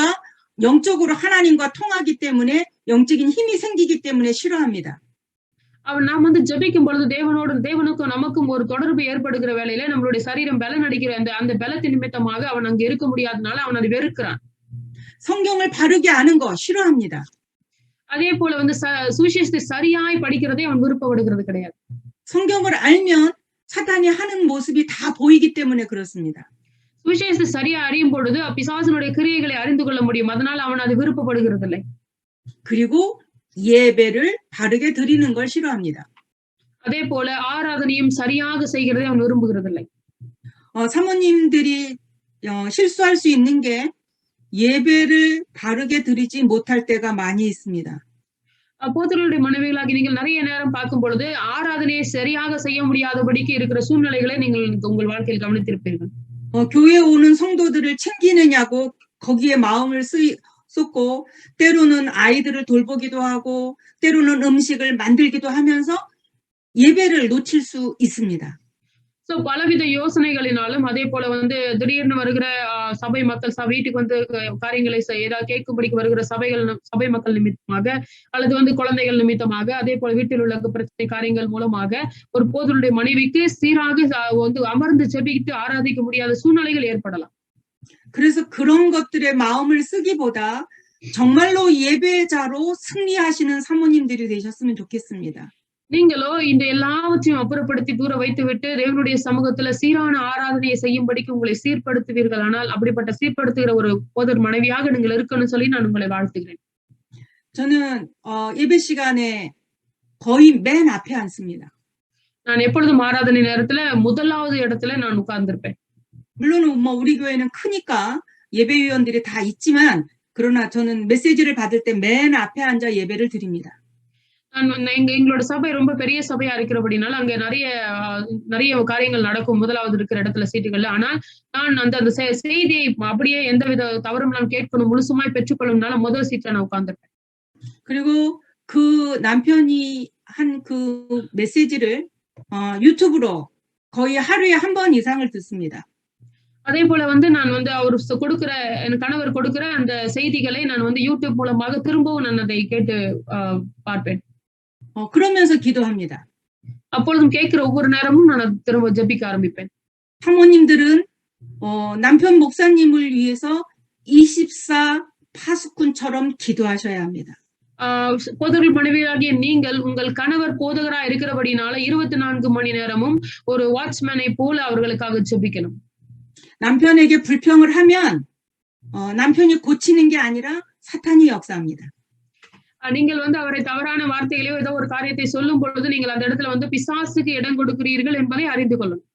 영적으로 하나님과 통하기 때문에 영적인 힘이 생기기 때문에 싫어합니다. நாம் வந்து ஜெபிக்கும் பொழுது தேவனுக்கும் நமக்கும் ஒரு தொடர்பு ஏற்படுகிற வேளையில நம்மளுடைய சரீரம் பலன் அடிக்கிற அந்த பலத்தின் நிமித்தமாக அவன் அங்க இருக்க முடியாதனால அவன் அதை வெறுக்கிறான். 성경을 바르게 아는 거 싫어합니다. அதே போல வந்து சுவிசேஷத்தை சரியாய் படிக்கிறதை அவன் விருப்பப்படுகிறது கிடையாது. 성경을 알면 사탄이 하는 모습이 다 보이기 때문에 그렇습니다. சுவிசேஷத்தை சரியா அறியும் பொழுது பிசாசனுடைய கிரியைகளை அறிந்து கொள்ள முடியும். அதனால அவன் அதை விருப்பப்படுகிறது இல்லை. 그리고 예배를 바르게 드리는 걸 싫어합니다. அதே போல ஆராதனையும் சரியாக செய்கிறதை அவன் விரும்புகிறது இல்லை. 사모님들이 실수할 수 있는 게 예배를 바르게 드리지 못할 때가 많이 있습니다. அப்போஸ்தலருடைய மனைவிகளாகி நீங்கள் நிறைய நேரம் பார்க்கும் பொழுது ஆராதனையை சரியாக செய்ய முடியாதபடிக்கு இருக்கிற சூழ்நிலைகளை நீங்கள் உங்கள் வாழ்க்கையில் கவனித்திருப்பீர்கள். 교회에 오는 성도들을 챙기느냐고 거기에 마음을 쏟고 때로는 아이들을 돌보기도 하고 때로는 음식을 만들기도 하면서 예배를 놓칠 수 있습니다. சோ பலவித யோசனைகளினாலும் அதே போல வந்து திடீர்னு வருகிற சபை மக்கள் வீட்டுக்கு வந்து காரியங்களை ஏதாவது கேட்கும்படிக்கு வருகிற சபை மக்கள் நிமித்தமாக அல்லது வந்து குழந்தைகள் நிமித்தமாக அதே போல வீட்டில் உள்ள பிரச்சனை காரியங்கள் மூலமாக ஒரு போதருடைய மனைவிக்கு சீராக வந்து அமர்ந்து ஜெபித்து ஆராதிக்க முடியாத சூழ்நிலைகள் ஏற்படலாம். 그래서 그런 것들의 마음을 쓰기보다 정말로 예배자로 승리하시는 사모님들이 되셨으면 좋겠습니다. நீங்களோ இந்த எல்லாவற்றையும் அப்புறப்படுத்தி தூர வைத்துவிட்டு தேவனுடைய சமூகத்துல சீரான ஆராதனையை செய்யும்படிக்கு உங்களை சீர்படுத்துவீர்கள். ஆனால் அப்படிப்பட்ட சீர்படுத்துகிற ஒரு போதர் மனைவியாக நீங்கள் இருக்கணும்னு சொல்லி நான் உங்களை வாழ்த்துகிறேன். 저는 예배 시간에 거의 맨 앞에 앉습니다. நான் எப்பொழுதும் ஆராதனை நேரத்துல முதலாவது இடத்துல நான் உட்கார்ந்திருப்பேன். 물론 뭐 우리 교회는 크니까 예배위원들이 다 있지만 그러나 저는 메시지를 받을 때 맨 앞에 앉아 예배를 드립니다. எங்களோட சபை ரொம்ப பெரிய சபையா இருக்கிறபடினால அங்க நிறைய காரியங்கள் நடக்கும் முதலாவது இருக்கிற இடத்துல சீட்டுகள்ல. ஆனால் நான் அந்த செய்தியை அப்படியே எந்தவித தவறும் நான் கேட்கணும் முழுசுமாய் பெற்றுக்கொள்ளும்னால முதல் சீட்ல நான் உட்கார்ந்துருப்பேன். 그리고 그 남편이 한 그 메시지를 유튜브로 거의 하루에 한 번 이상을 듣습니다. அதே போல வந்து நான் வந்து அவர் கொடுக்கிற என் கணவர் கொடுக்கிற அந்த செய்திகளை நான் வந்து யூடியூப் மூலமாக திரும்பவும் நான் அதை கேட்டு பார்ப்பேன். 그러면서 기도합니다. அப்பொழுதும் கேட்கிற ஒவ்வொரு நேரமும் நான் திரும்ப ஜெபிக்க ஆரம்பிப்பேன். 사모님들은 남편 목사님을 위해서 24 파수꾼처럼 기도하셔야 합니다. போதகர்கள் மனைவியாகிய நீங்கள் உங்கள் கணவர் போதகரா இருக்கிறபடினால 24 மணி நேரமும் ஒரு வாட்ச்மேனை போல அவர்களுக்காக ஜெபிக்கணும். 남편에게 불평을 하면 남편이 고치는 게 아니라 사탄이 역사합니다. நீங்கள் வந்து அவரை தவறான வார்த்தைகளையோ ஏதோ ஒரு காரியத்தை சொல்லும் பொழுது நீங்கள் அந்த இடத்துல வந்து பிசாசுக்கு இடம் கொடுக்கிறீர்கள் என்பதை அறிந்து கொள்ளணும்.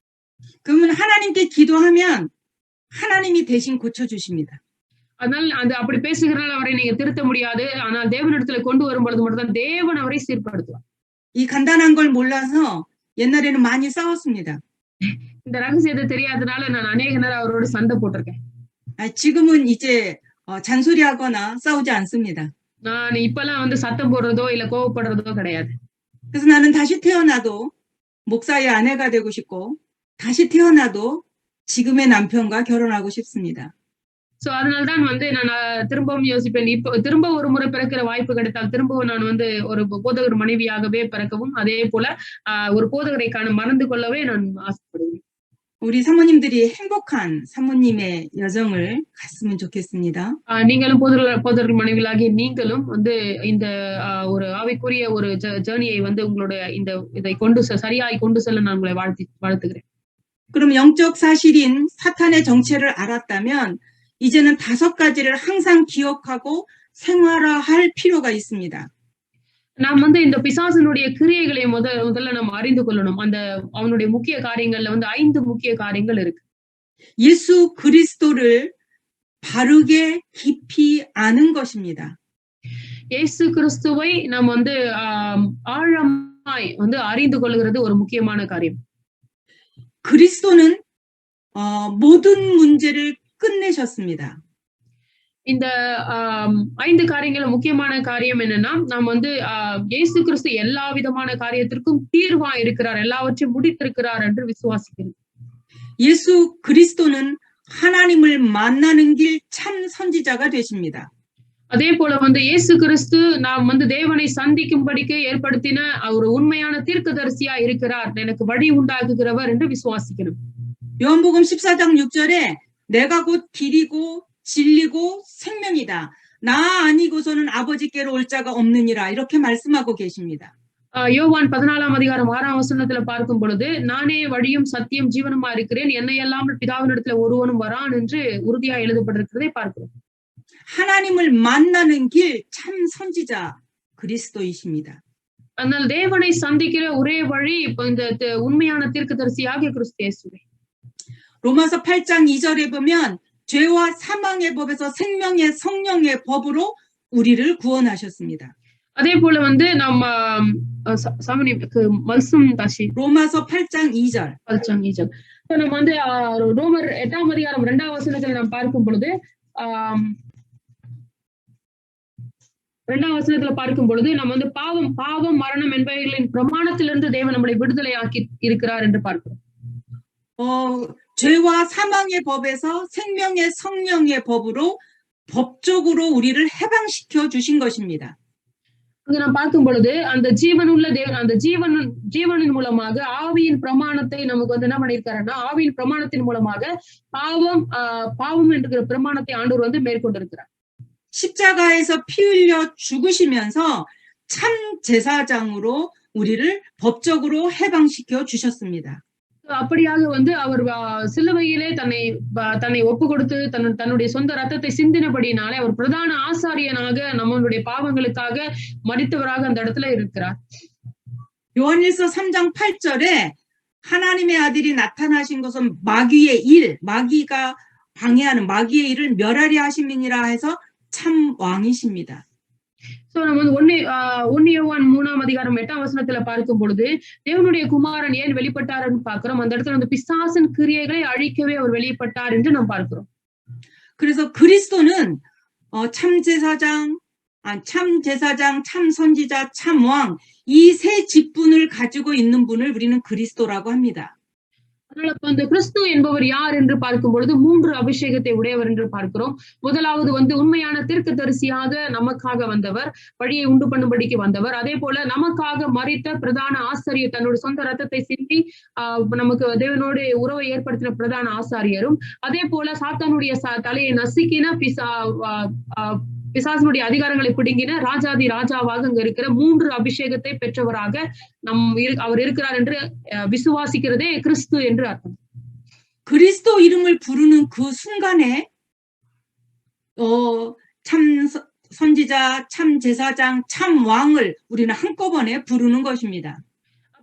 그러면 하나님께 기도하면 하나님이 대신 고쳐주십니다. அதனால் அப்படி பேசுகிறனால அவரை நீங்க திருத்த முடியாது. ஆனால் தேவனிடத்துல கொண்டு வரும் பொழுது மட்டும்தான் தேவன் அவரை சீர்படுத்துவார். 이 간단한 걸 몰라서 옛날에는 많이 싸웠습니다. இந்த ரகசியத்தை தெரியாதனால நான் அநேக நேரம் அவரோட சண்டை போட்டிருக்கேன். 지금은 이제 잔소리하거나 싸우지 않습니다. நான் இப்பெல்லாம் வந்து சத்தம் போடுறதோ இல்ல கோவப்படுறதோ கிடையாது. 그래서 나는 다시 태어나도 목사의 아내가 되고 싶고 다시 태어나도 지금의 남편과 결혼하고 싶습니다. சோ அதனால்தான் வந்து நான் திரும்பவும் யோசிப்பேன். இப்போ திரும்ப ஒரு முறை பிறக்கிற வாய்ப்பு கிடைத்தால் திரும்பவும் நான் வந்து ஒரு போதகர் மனைவியாகவே பிறக்கவும் அதே போல ஒரு போதகரை மறந்து கொள்ளவே நான் ஆசைப்படுவேன். 우리 사모님들이 행복한 사모님의 여정을 갔으면 좋겠습니다. நீங்களும் போதகர்கள் மனைவியாகிய நீங்களும் வந்து இந்த ஒரு ஆவிக்குரிய ஒரு ஜர்னியை வந்து உங்களோட இதை சரியாய் கொண்டு செல்ல நான் உங்களை வாழ்த்துகிறேன். 그럼 영적 사실인 사탄의 정체를 알았다면 이제는 5가지를 항상 기억하고 생활화할 필요가 있습니다. நாம் வந்து இந்த பிசாசனுடைய கிரியைகளை முதல்ல நம்ம அறிந்து கொள்ளணும். அவனுடைய முக்கிய காரியங்கள்ல வந்து 5 முக்கிய காரியங்கள் இருக்கு. 예수 그리스도를 바르게 깊이 아는 것입니다. இயேசு கிறிஸ்துவை நாம் வந்து ஆழமாய் வந்து அறிந்து கொள்கிறது ஒரு முக்கியமான காரியம். 그리스도는 모든 문제를 끝내셨습니다. இந்த 5 காரியங்கள் முக்கியமான காரியம் என்னன்னா நாம் வந்து இயேசு கிறிஸ்து எல்லா விதமான காரியத்திற்கும் தீர்வா இருக்கிறார், எல்லாவற்றையும் முடித்திருக்கிறார் என்று விசுவாசிக்கிறோம். 예수 그리스도는 하나님을 만나는 길 참 선지자가 되십니다. அதே போல வந்து இயேசு கிறிஸ்து நாம் வந்து தேவனை சந்திக்கும்படிக்கு ஏற்படுத்தின ஒரு உண்மையான தீர்க்கதரிசியா இருக்கிறார், எனக்கு வழி உண்டாக்குகிறவர் என்று விசுவாசிக்கணும். 요한복음 14장 6절에 내가 곧 길이고 진리고 생명이다. 나 아니고서는 아버지께로 올 자가 없느니라. 이렇게 말씀하고 계십니다. யோவான் 14ஆம் அதிகாரம் 6ஆம் வசனத்துல பார்க்கும் பொழுது நானே வழியும் சத்தியம் ஜீவனுமா இருக்கிறேன், என்னை அல்லாமல் பிதாவினிடத்துல ஒருவனும் வரான் என்று உறுதியா எழுதப்பட்டிருக்கிறதை பார்க்கிறோம். 하나님을 만나는 길 참 선지자 그리스도이십니다. ஆனால் தேவனை சந்திக்கிற ஒரே வழி இந்த உண்மையான தீர்க்கதரிசியாகிய கிறிஸ்து இயேசுவே. 로마서 8장 2절에 보면 죄와 사망의 법에서 생명의 성령의 법으로 우리를 구원하셨습니다. அதே போல வந்து நம்ம 로마서 8장 2절. நம்ம வந்து ரோமர் 8ஆம் அதிகாரம் 2ஆம் வசனத்துல நாம் பார்க்கும் பொழுது 2ஆம் வசனத்துல பார்க்கும் பொழுது நம்ம வந்து பாவம் மரணம் என்பவைகளின் பிரமாணத்திலிருந்து தேவன் நம்மளை விடுதலை ஆக்கி இருக்கிறார் என்று பார்க்கிறோம். 죄와 사망의 법에서 생명의 성령의 법으로 법적으로 우리를 해방시켜 주신 것입니다. அங்க நாம் பார்க்கும் பொழுது அந்த ஜீவனுள்ள தேவன் அந்த ஜீவனின் மூலமாக ஆவியின் பிரமாணத்தை நமக்கு வந்து என்ன பண்ணியிருக்காருன்னா ஆவியின் பிரமாணத்தின் மூலமாக பாவம் என்கிற பிரமாணத்தை ஆண்டவர் வந்து மேற்கொண்டிருக்கிறார். 십자가에서 피 흘려 죽으시면서 참 제사장으로 우리를 법적으로 해방시켜 주셨습니다. அப்படியாக வந்து அவர் சிலுவையிலே தன்னை ஒப்பு கொடுத்து தன்னுடைய சொந்த ரத்தத்தை சிந்தினபடினாலே அவர் பிரதான ஆசாரியனாக நம்மளுடைய பாவங்களுக்காக மரித்தவராக அந்த இடத்துல இருக்கிறார். 요한일서 3장 8절에 하나님의 아들이 나타나신 것은 마귀가 방해하는 마귀의 일을 멸하리 하심이니라 해서 참 왕이십니다. சோ நம்ம வந்து 1 யோவான் 3ஆம் அதிகாரம் 8ஆம் வசனத்துல பார்க்கும் பொழுது தேவனுடைய குமாரன் ஏன் வெளிப்பட்டார்னு பார்க்கிறோம். அந்த இடத்துல வந்து பிசாசின் கிரியைகளை அழிக்கவே அவர் வெளிப்பட்டார் என்று நாம் பார்க்கிறோம். 그래서 그리스도는 참 제사장, 참 선지자, 참 왕 이 세 직분을 가지고 있는 분을 우리는 그리스도라고 합니다. அதனால அந்த கிறிஸ்து என்பவர் யார் என்று பார்க்கும் பொழுது 3 அபிஷேகத்தை உடையவர் என்று பார்க்கிறோம். முதலாவது வந்து உண்மையான தீர்க்கதரிசியாக நமக்காக வந்தவர், வழியை உண்டு பண்ணும்படிக்கு வந்தவர். அதே போல நமக்காக மரித்த பிரதான ஆசாரியர், தன்னுடைய சொந்த ரத்தத்தை சிந்தி நமக்கு தேவனோடு உறவை ஏற்படுத்தின பிரதான ஆசாரியரும், அதே போல சாத்தானுடைய தலையை நசுக்கின பிசாசனுடைய அதிகாரங்களை பிடுங்கின ராஜாதி ராஜாவாக அங்க இருக்கிற 3 அபிஷேகத்தை பெற்றவராக அவர் இருக்கிறார் என்று விசுவாசிக்கிறதே கிறிஸ்து என்று அர்த்தம். 그리스도 이름을 부르는 그 순간에 참 선지자, 참 제사장, 참 왕을 우리는 한꺼번에 부르는 것입니다.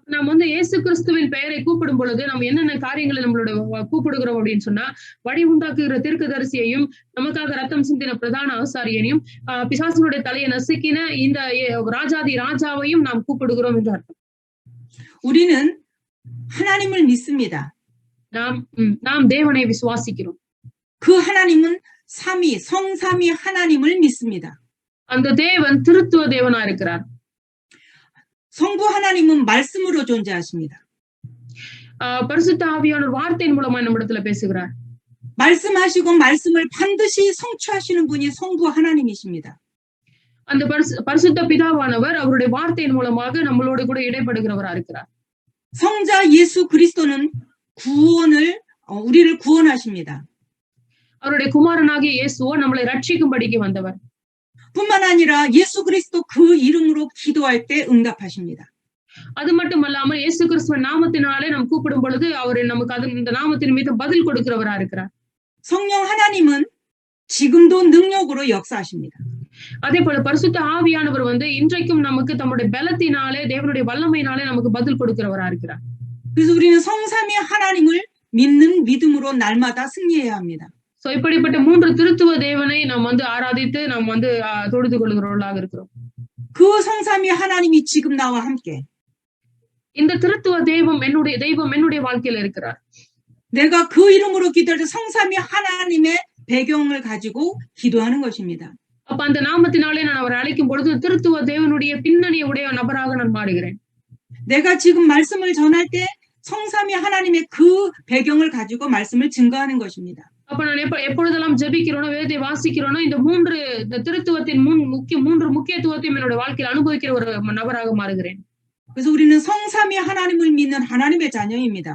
நாம் வந்து இயேசு கிறிஸ்துவின் பெயரை கூப்பிடும் பொழுது நம்ம என்னென்ன காரியங்களை நம்மளோட கூப்பிடுகிறோம் அப்படின்னு சொன்னா வழி உண்டாக்குகிற தீர்க்கதரிசியையும் நமக்காக ரத்தம் சிந்தின பிரதான ஆசாரியனையும் பிசாசனுடைய தலையை நசுக்கின இந்த ராஜாதி ராஜாவையும் நாம் கூப்பிடுகிறோம் என்று அர்த்தம். 우리는 하나님을 믿습니다. நாம் தேவனை விசுவாசிக்கிறோம். 그 하나님은 성삼위 하나님을 믿습니다. அந்த தேவன் திருத்துவ தேவனா இருக்கிறார். 성부 하나님은 말씀으로 존재하십니다. பரிசுத்த ஆவியானவர் வார்த்தையின் மூலமா நம்மிடத்துல பேசுகிறார். 말씀하시고 말씀을 반드시 성취하시는 분이 성부 하나님이십니다. அந்த பரிசுத்த பிதாவானவர் அவருடைய வார்த்தையின் மூலமாக நம்மளோடு கூட இடைப்படுகிறவரா இருக்கிறார். 성자 예수 그리스도는 우리를 구원하십니다. அவருடைய குமாரனாகிய இயேசுவோ நம்மளை ரட்சிக்கும்படிக்கு வந்தவர். 뿐만 아니라 예수 그리스도 그 이름으로 기도할 때 응답하십니다. அது மட்டுமல்லாமல் இயேசு கிறிஸ்துவின் நாமத்தினாலே நாம் கூப்பிடும் பொழுது அவர் நமக்கு இந்த நாமத்தின் மீது பதில் கொடுக்கிறவரா இருக்கிறார். 성령 하나님은 지금도 능력으로 역사하십니다. அதே போல பரிசுத்த ஆவியானவர் வந்து இன்றைக்கும் நமக்கு தம்முடைய பலத்தினாலே தேவனுடைய வல்லமையினாலே நமக்கு பதில் கொடுக்கிறவரா இருக்கிறார். 그래서 우리는 성삼위 하나님을 믿는 믿음으로 날마다 승리해야 합니다. சோ இப்படிப்பட்ட 3 திருத்துவ தேவனை நாம் வந்து ஆராதித்து நாம் வந்து தொழுது கொள்கிறவர்களாக இருக்கிறோம். 그 성삼위 하나님이 지금 나와 함께 இந்த திருத்துவ என்னுடைய வாழ்க்கையில இருக்கிறார். 내가 그 이름으로 기도할 때 성삼위 하나님의 배경을 가지고 기도하는 것입니다. அப்ப அந்த நாமத்தினாலே நான் அவரை அழைக்கும் பொழுது திருத்துவ தேவனுடைய பின்னணியை உடைய நபராக நான் மாறுகிறேன். 내가 지금 말씀을 전할 때 성삼위 하나님의 그 배경을 가지고 말씀을 증거하는 것입니다. அப்ப நான் எப்பொழுதெல்லாம் ஜெபிக்கிறோனோ வேதத்தை வாசிக்கிறோனோ இந்த திருத்துவத்தின் 3 முக்கியத்துவத்தையும் என்னோட வாழ்க்கையில் அனுபவிக்கிற ஒரு நபராக மாறுகிறேன். 그래서 우리는 성삼위 하나님을 믿는 하나님의 자녀입니다.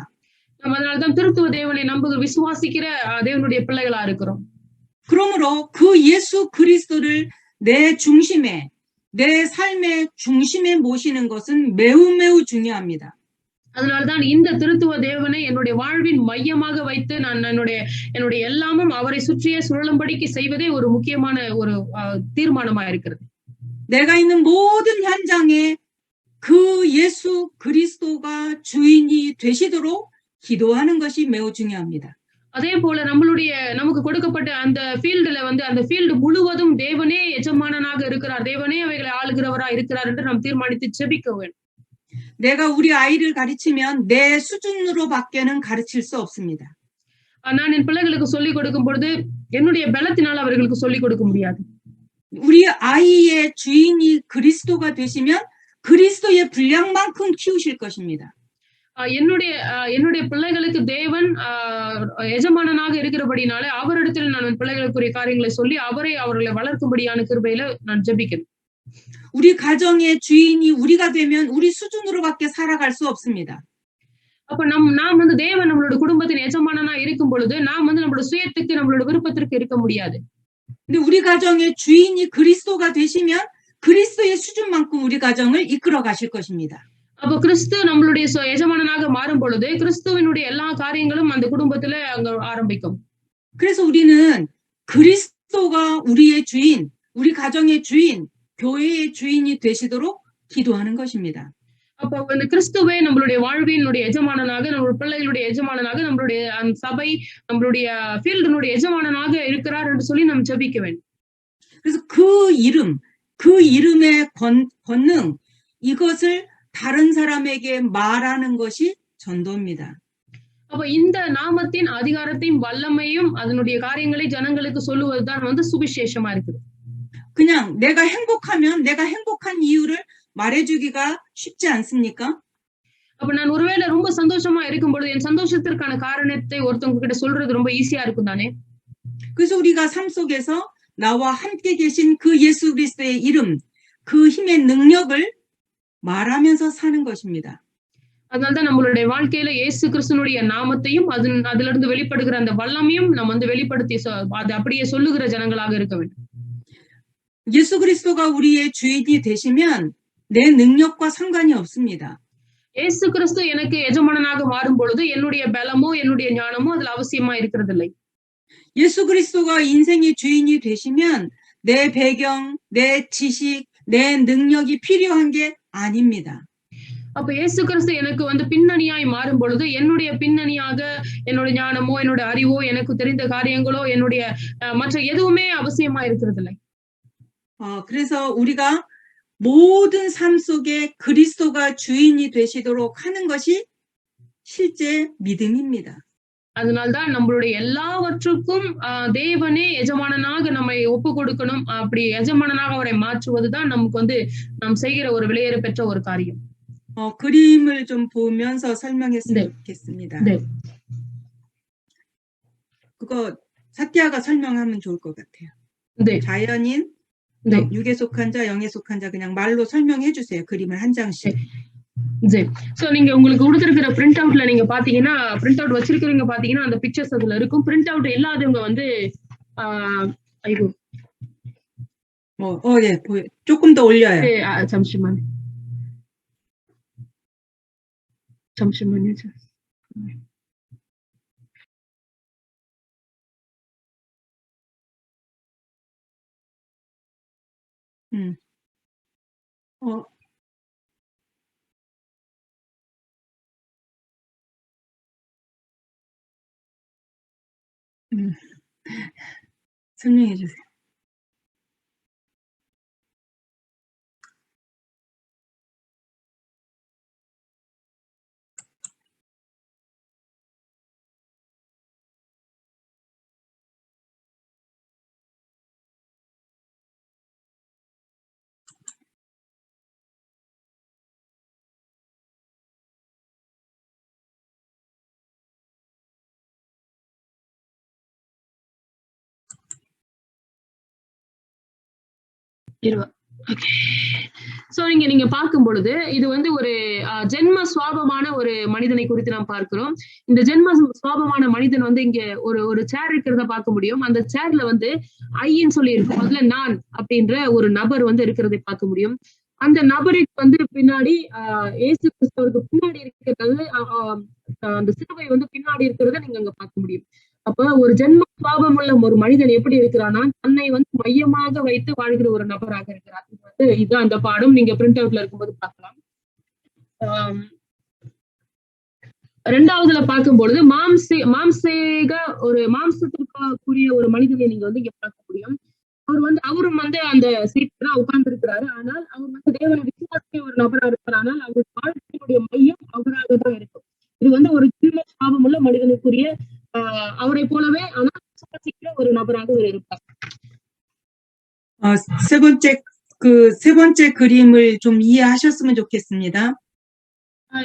நம்ம அதனால்தான் திருத்துவ தேவனை விசுவாசிக்கிற தேவனுடைய பிள்ளைகளா இருக்கிறோம். 그러므로 그 예수 그리스도를 내 삶의 중심에 모시는 것은 매우 중요합니다. அதனால்தான் இந்த திருத்துவ தேவனை என்னுடைய வாழ்வின் மையமாக வைத்து நான் என்னுடைய எல்லாமும் அவரை சுற்றியே சுழலும்படிக்கு செய்வதே ஒரு முக்கியமான ஒரு தீர்மானமா இருக்கிறது. 내가 있는 모든 현장에 그 예수 그리스도가 주인이 되시도록 기도하는 것이 매우 중요합니다. அதே போல நமக்கு கொடுக்கப்பட்ட அந்த ஃபீல்டு முழுவதும் தேவனே எஜமானனாக இருக்கிறார், தேவனே அவைகளை ஆளுகிறவரா இருக்கிறார் என்று நாம் தீர்மானித்து ஜெபிக்க வேண்டும். 내가 우리 아이를 가르치면 내 수준으로밖에는 가르칠 수 없습니다. நான் என் பிள்ளைகளுக்கு சொல்லிக் கொடுக்கும் பொழுது என்னுடைய பலத்தினால் அவர்களுக்கு சொல்லிக் கொடுக்க முடியாது. 우리 아이의 주인이 그리스도가 되시면 그리스도의 분량만큼 키우실 것입니다. என்னுடைய பிள்ளைகளுக்கு தேவன் எஜமானனாக இருக்கிறபடினாலே அவரிடத்தில் நான் பிள்ளைகளுக்குரிய காரியங்களை சொல்லி அவர்களை வளர்க்கும்படியான கிருபையில நான் ஜெபிக்கிறேன். 우리 가정의 주인이 우리가 되면 우리 수준으로밖에 살아갈 수 없습니다. அப்ப நாம் வந்து தேவன் நம்மளோட குடும்பத்தின் எஜமானனா இருக்கும் பொழுது நாம் வந்து நம்மளோட சுயத்துக்கு நம்மளோட விருப்பத்திற்கு இருக்க முடியாது. 근데 우리 가정의 주인이 그리스도가 되시면 그리스도의 수준만큼 우리 가정을 이끌어 가실 것입니다. அப்ப கிறிஸ்து நம்மளுடைய எஜமானனாக மாறும் பொழுது கிறிஸ்துவினுடைய எல்லா காரியங்களும் அந்த குடும்பத்துல அங்க ஆரம்பிக்கும். 그래서 우리는 그리스도가 우리의 주인, 우리 가정의 주인, 교회의 주인이 되시도록 기도하는 것입니다. அப்ப இந்த கிறிஸ்துவே நம்மளுடைய வாழ்வினுடைய எஜமானனாக, நம்மளுடைய பிள்ளைகளுடைய எஜமானனாக, நம்மளுடைய சபை, நம்மளுடைய ஃபீல்டினுடைய எஜமானனாக இருக்கிறார் என்று சொல்லி நாம் ஜெபிக்க வேண்டும். 그래서 그 이름의 권능, 이것을 다른 사람에게 말하는 것이 전도입니다. அப்ப இந்த நாமத்தின் அதிகாரத்தையும் வல்லமையும் அதனுடைய காரியங்களை ஜனங்களுக்கு சொல்லுவதுதான் வந்து சுவிசேஷமா இருக்குது. 그냥 내가 행복하면 내가 행복한 이유를 말해주기가 쉽지 않습니까? அப்ப நான் ஒருவேளை ரொம்ப சந்தோஷமா இருக்கும் பொழுது என் சந்தோஷத்திற்கான காரணத்தை ஒருத்தவங்க கிட்ட சொல்றது ரொம்ப ஈஸியா இருக்கும் தானே. 그래서 우리가 삶 속에서 나와 함께 계신 그 예수 그리스도의 이름, 그 힘의 능력을 말하면서 사는 것입니다. அதனால்தான் நம்மளுடைய வாழ்க்கையில இயேசு கிறிஸ்துனுடைய நாமத்தையும் அதிலிருந்து வெளிப்படுகிற அந்த வல்லமையும் நம்ம வந்து வெளிப்படுத்தி அது அப்படியே சொல்லுகிற ஜனங்களாக இருக்க வேண்டும். 예수 그리스도가 우리의 주인이 되시면 내 능력과 상관이 없습니다. இயேசு கிறிஸ்து எனக்கு எஜமானனாக மாறும் பொழுது என்னுடைய பலமோ என்னுடைய ஞானமோ அதுல அவசியமா இருக்கிறதில்லை. 예수 그리스도가 인생의 주인이 되시면 내 배경, 내 지식, 내 능력이 필요한 게 아닙니다. அப்ப இயேசு கிறிஸ்து எனக்கு வந்து பின்னணியாய் மாறும் பொழுது என்னுடைய பின்னணியாக என்னுடைய ஞானமோ என்னோட அறிவோ எனக்கு தெரிந்த காரியங்களோ என்னுடைய மற்ற எதுவுமே அவசியமா இருக்கிறதில்லை. 그래서 우리가 모든 삶 속에 그리스도가 주인이 되시도록 하는 것이 실제 믿음입니다. அதனால்தான் நம்மளுடைய எல்லாவற்றுக்கும் தேவனே எஜமானனாக நம்மை ஒப்பு கொடுக்கணும். அப்படி எஜமானனாக அவரை மாற்றுவதுதான் நமக்கு வந்து நாம் செய்கிற ஒரு விலையேற பெற்ற ஒரு காரியம். 그림을 좀 보면서 설명했으면 좋겠습니다. 네. 그거 사티아가 설명하면 좋을 것 같아요. 네. 자연인, 네. 육에 속한 자, 영에 속한 자 그냥 말로 설명해 주세요. 그림을 한 장씩. சரி. சோ நீங்க உங்களுக்கு கொடுத்திருக்கிற பிரிண்ட் அவுட்ல நீங்க பாத்தீங்கன்னா பிரிண்ட் அவுட் வச்சிருக்கீங்க பாத்தீங்கன்னா அந்த பிக்சர்ஸ் அதுல இருக்கும். பிரிண்ட் அவுட் இல்லாதவங்க வந்து ஐயோ 예, 조금 더 올려요. 네, 잠시만요. 설명해 주세요. சோ நீங்க பார்க்கும் பொழுது இது வந்து ஒரு ஜென்ம சுவாபமான ஒரு மனிதனை குறித்து நாம் பார்க்கிறோம். இந்த ஜென்ம சுவாபமான மனிதன் வந்து இங்க ஒரு சேர் இருக்கிறத பார்க்க முடியும். அந்த சேர்ல வந்து ஐன்னு சொல்லி இருக்கும். அதுல நான் அப்படின்ற ஒரு நபர் வந்து இருக்கிறதை பார்க்க முடியும். அந்த நபருக்கு வந்து பின்னாடி இயேசு கிறிஸ்துவுக்கு பின்னாடி இருக்கிறது அந்த சிலுவை வந்து பின்னாடி இருக்கிறத நீங்க அங்க பார்க்க முடியும். அப்ப ஒரு ஜென்ம சுவாபம் உள்ள ஒரு மனிதன் எப்படி இருக்கிறான்னா தன்னை வந்து மையமாக வைத்து வாழ்கிற ஒரு நபராக இருக்கிறார். இது வந்து இதுதான் அந்த பாடம். நீங்க பிரிண்ட் அவுட்ல இருக்கும்போது பார்க்கலாம். ரெண்டாவதுல பார்க்கும் பொழுது மாம்சத்திற்குரிய ஒரு மனிதனை நீங்க வந்து இங்க பார்க்க முடியும். அவரும் வந்து அந்த சீட்ல தான் உட்கார்ந்து இருக்கிறாரு. ஆனால் அவர் வந்து தேவனை விசுவாசிய ஒரு நபரா இருக்கிறார். ஆனால் அவருடைய வாழ்க்கையுடைய மையம் அவராக தான் இருக்கும். இது வந்து ஒரு ஜென்ம சுவாபம் உள்ள மனிதனுக்குரிய அவரை போலவே ஆனால் விசுவாசிக்கிற ஒரு நபராக அவர் இருப்பார். 세 번째 그림을 좀 이해하셨으면 좋겠습니다.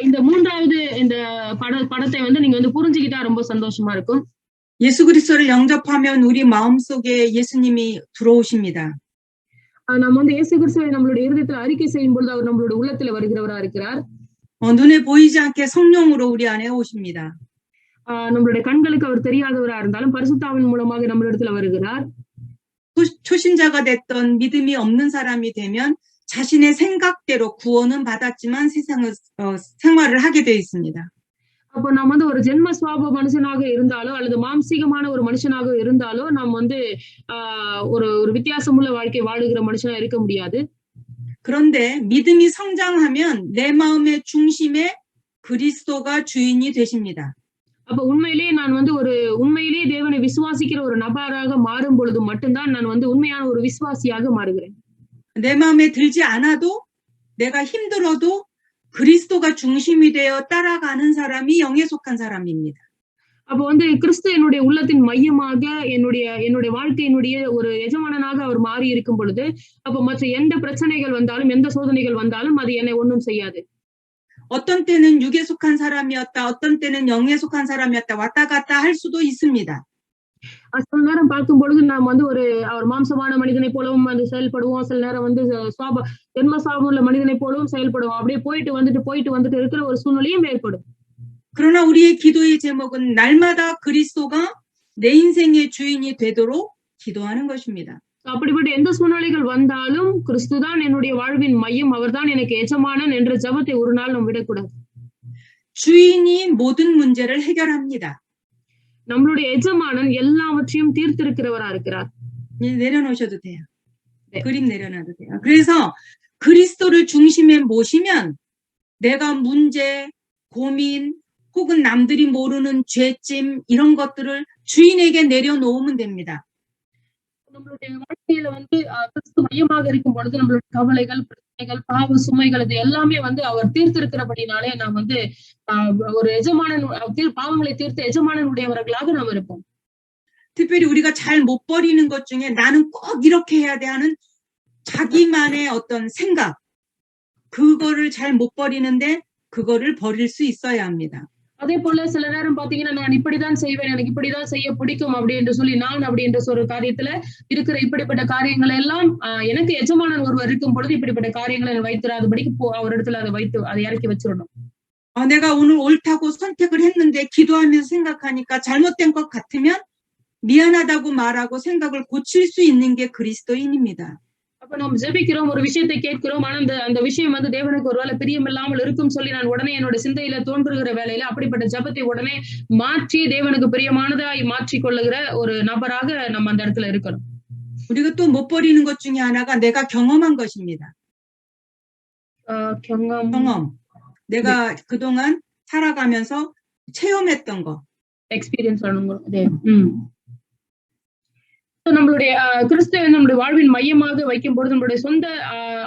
இந்த மூன்றாவது இந்த படத்தை வந்து நீங்க வந்து புரிஞ்சுக்கிட்டா ரொம்ப சந்தோஷமா இருக்கும். 예수 그리스도를 영접하면 우리 마음속에 예수님이 들어오십니다. நம்ம வந்து இயேசு கிறிஸ்துவை நம்மளுடைய இருதயத்துல அறிக்கை செய்யும் பொழுது அவர் நம்மளுடைய உள்ளத்துல வருகிறவரா இருக்கிறார். 눈에 보이지 않게 성령으로 우리 안에 오십니다. நம்மளுடைய கண்களுக்கு அவர் தெரியாதவரா இருந்தாலும் பரிசுத்தாவின் மூலமாக நம்மளிடத்துல வருகிறார். 초신자가 됐던 믿음이 없는 사람이 되면 자신의 생각대로 구원은 받았지만 세상을 생활을 하게 되어 있습니다. அப்போ நாம் வந்து ஒரு ஜென்ம சுவாப மனுஷனாக இருந்தாலோ அல்லது மாம்சீகமான ஒரு மனுஷனாக இருந்தாலோ நாம் வந்து ஒரு வித்தியாசமுள்ள வாழ்க்கை வாழுகிற மனுஷனா இருக்க முடியாது. 그런데 믿음이 성장하면 내 마음의 중심에 그리스도가 주인이 되십니다. அப்ப உண்மையிலேயே நான் வந்து உண்மையிலேயே தேவனை விசுவாசிக்கிற ஒரு நபராக மாறும் பொழுது மட்டும்தான் நான் வந்து உண்மையான ஒரு விசுவாசியாக மாறுகிறேன். 내 마음에 들지 않아도 내가 힘들어도 그리스도가 중심이 되어 따라가는 사람이 영에 속한 사람입니다. அப்போ வந்து கிறிஸ்து என்னுடைய உள்ளத்தின் மையமாக என்னுடைய வாழ்க்கையினுடைய ஒரு எஜமானனாக அவர் மாறி இருக்கும் பொழுது அப்போ மற்ற எந்த பிரச்சனைகள் வந்தாலும் எந்த சோதனைகள் வந்தாலும் அது என்னை ஒன்றும் செய்யாது. 어떤 때는 육에 속한 사람이었다, 어떤 때는 영에 속한 사람이었다, 왔다 갔다 할 수도 있습니다. சில நேரம் பார்க்கும் பொழுது நாம் வந்து அவர் மாம்சமான மனிதனை போலவும் வந்து செயல்படுவோம். சில நேரம் வந்து ஜென்ம சுவாபம் உள்ள மனிதனை போலவும் செயல்படுவோம். அப்படியே போயிட்டு வந்துட்டு இருக்கிற ஒரு சூழ்நிலையும் ஏற்படும். 그러나 우리의 기도의 제목은 날마다 그리스도가 내 인생의 주인이 되도록 기도하는 것입니다. அப்படிப்பட்ட எந்த சூழ்நிலைகள் வந்தாலும் கிறிஸ்துதான் என்னுடைய வாழ்வின் மையம், அவர்தான் எனக்கு எஜமானன் என்ற ஜெபத்தை ஒரு நாள் நாம் விடக்கூடாது. 주인이 모든 문제를 해결합니다. நம்மளுடைய எஜமானன் எல்லாவற்றையும் தீர்த்திருக்கிறவரா இருக்கிறார். 내려놓으셔도 돼요. 네. 그림 내려놔도 돼요. 그래서 그리스도를 중심에 모시면 내가 문제, 고민, 혹은 남들이 모르는 죄짐 이런 것들을 주인에게 내려놓으면 됩니다. நம்மளுடைய வாழ்க்கையில வந்து கிறிஸ்து மையமாக இருக்கும் பொழுது நம்மளுடைய கவலைகள், பிரச்சனைகள், பாவ சுமைகள் இது எல்லாமே வந்து அவர் தீர்த்திருக்கிறபடினாலே நாம் வந்து ஒரு எஜமானன் பாவங்களை தீர்த்த எஜமானனுடையவர்களாக நாம் இருப்போம். 특별히 우리가 잘 못 버리는 것 중에 나는 꼭 이렇게 해야 돼 하는 자기만의 어떤 생각 그거를 잘 못 버리는데 그거를 버릴 수 있어야 합니다. அதே போல சில நேரம் பாத்தீங்கன்னா நான் இப்படிதான் செய்வேன், எனக்கு இப்படிதான் செய்ய பிடிக்கும் அப்படின்னு சொல்லி நான் அப்படின்ற ஒரு காரியத்துல இருக்கிற இப்படிப்பட்ட காரியங்களை எல்லாம் எனக்கு எஜமானன் ஒருவர் இருக்கும் பொழுது இப்படிப்பட்ட காரியங்களை வைத்திராதபடிக்கு அவரிடத்துல அதை இறக்கி வச்சிடணும். 내가 오늘 옳다고 선택을 했는데 기도하면서 생각하니까 잘못된 것 같으면 미안하다고 말하고 생각을 고칠 수 있는 게 그리스도인입니다. அப்ப நாம் ஜெபிக்கிறோம், ஒரு விஷயத்தை கேட்கிறோம், ஆனா அந்த விஷயம் வந்து தேவனுக்கு ஒருவேளை பிரியமில்லாமல் இருக்கும் சொல்லி நான் உடனே என்னோட சிந்தையில தோன்றுகிற வேலையில அப்படிப்பட்ட ஜெபத்தை உடனே மாற்றி தேவனுக்கு பிரியமானதாய் மாற்றி கொள்ளுகிற ஒரு நபராக நம்ம அந்த இடத்துல இருக்கணும். 우리가 또 못 버리는 것 중에 하나가 내가 경험한 것입니다. 경험. 내가 네. 그동안 살아가면서 체험했던 거. எக்ஸ்பீரியன்ஸ் ஆனவங்க. நம்மளுடைய கிறிஸ்துவ நம்மளுடைய வாழ்வின் மையமாக வைக்கும் பொழுது நம்மளுடைய சொந்த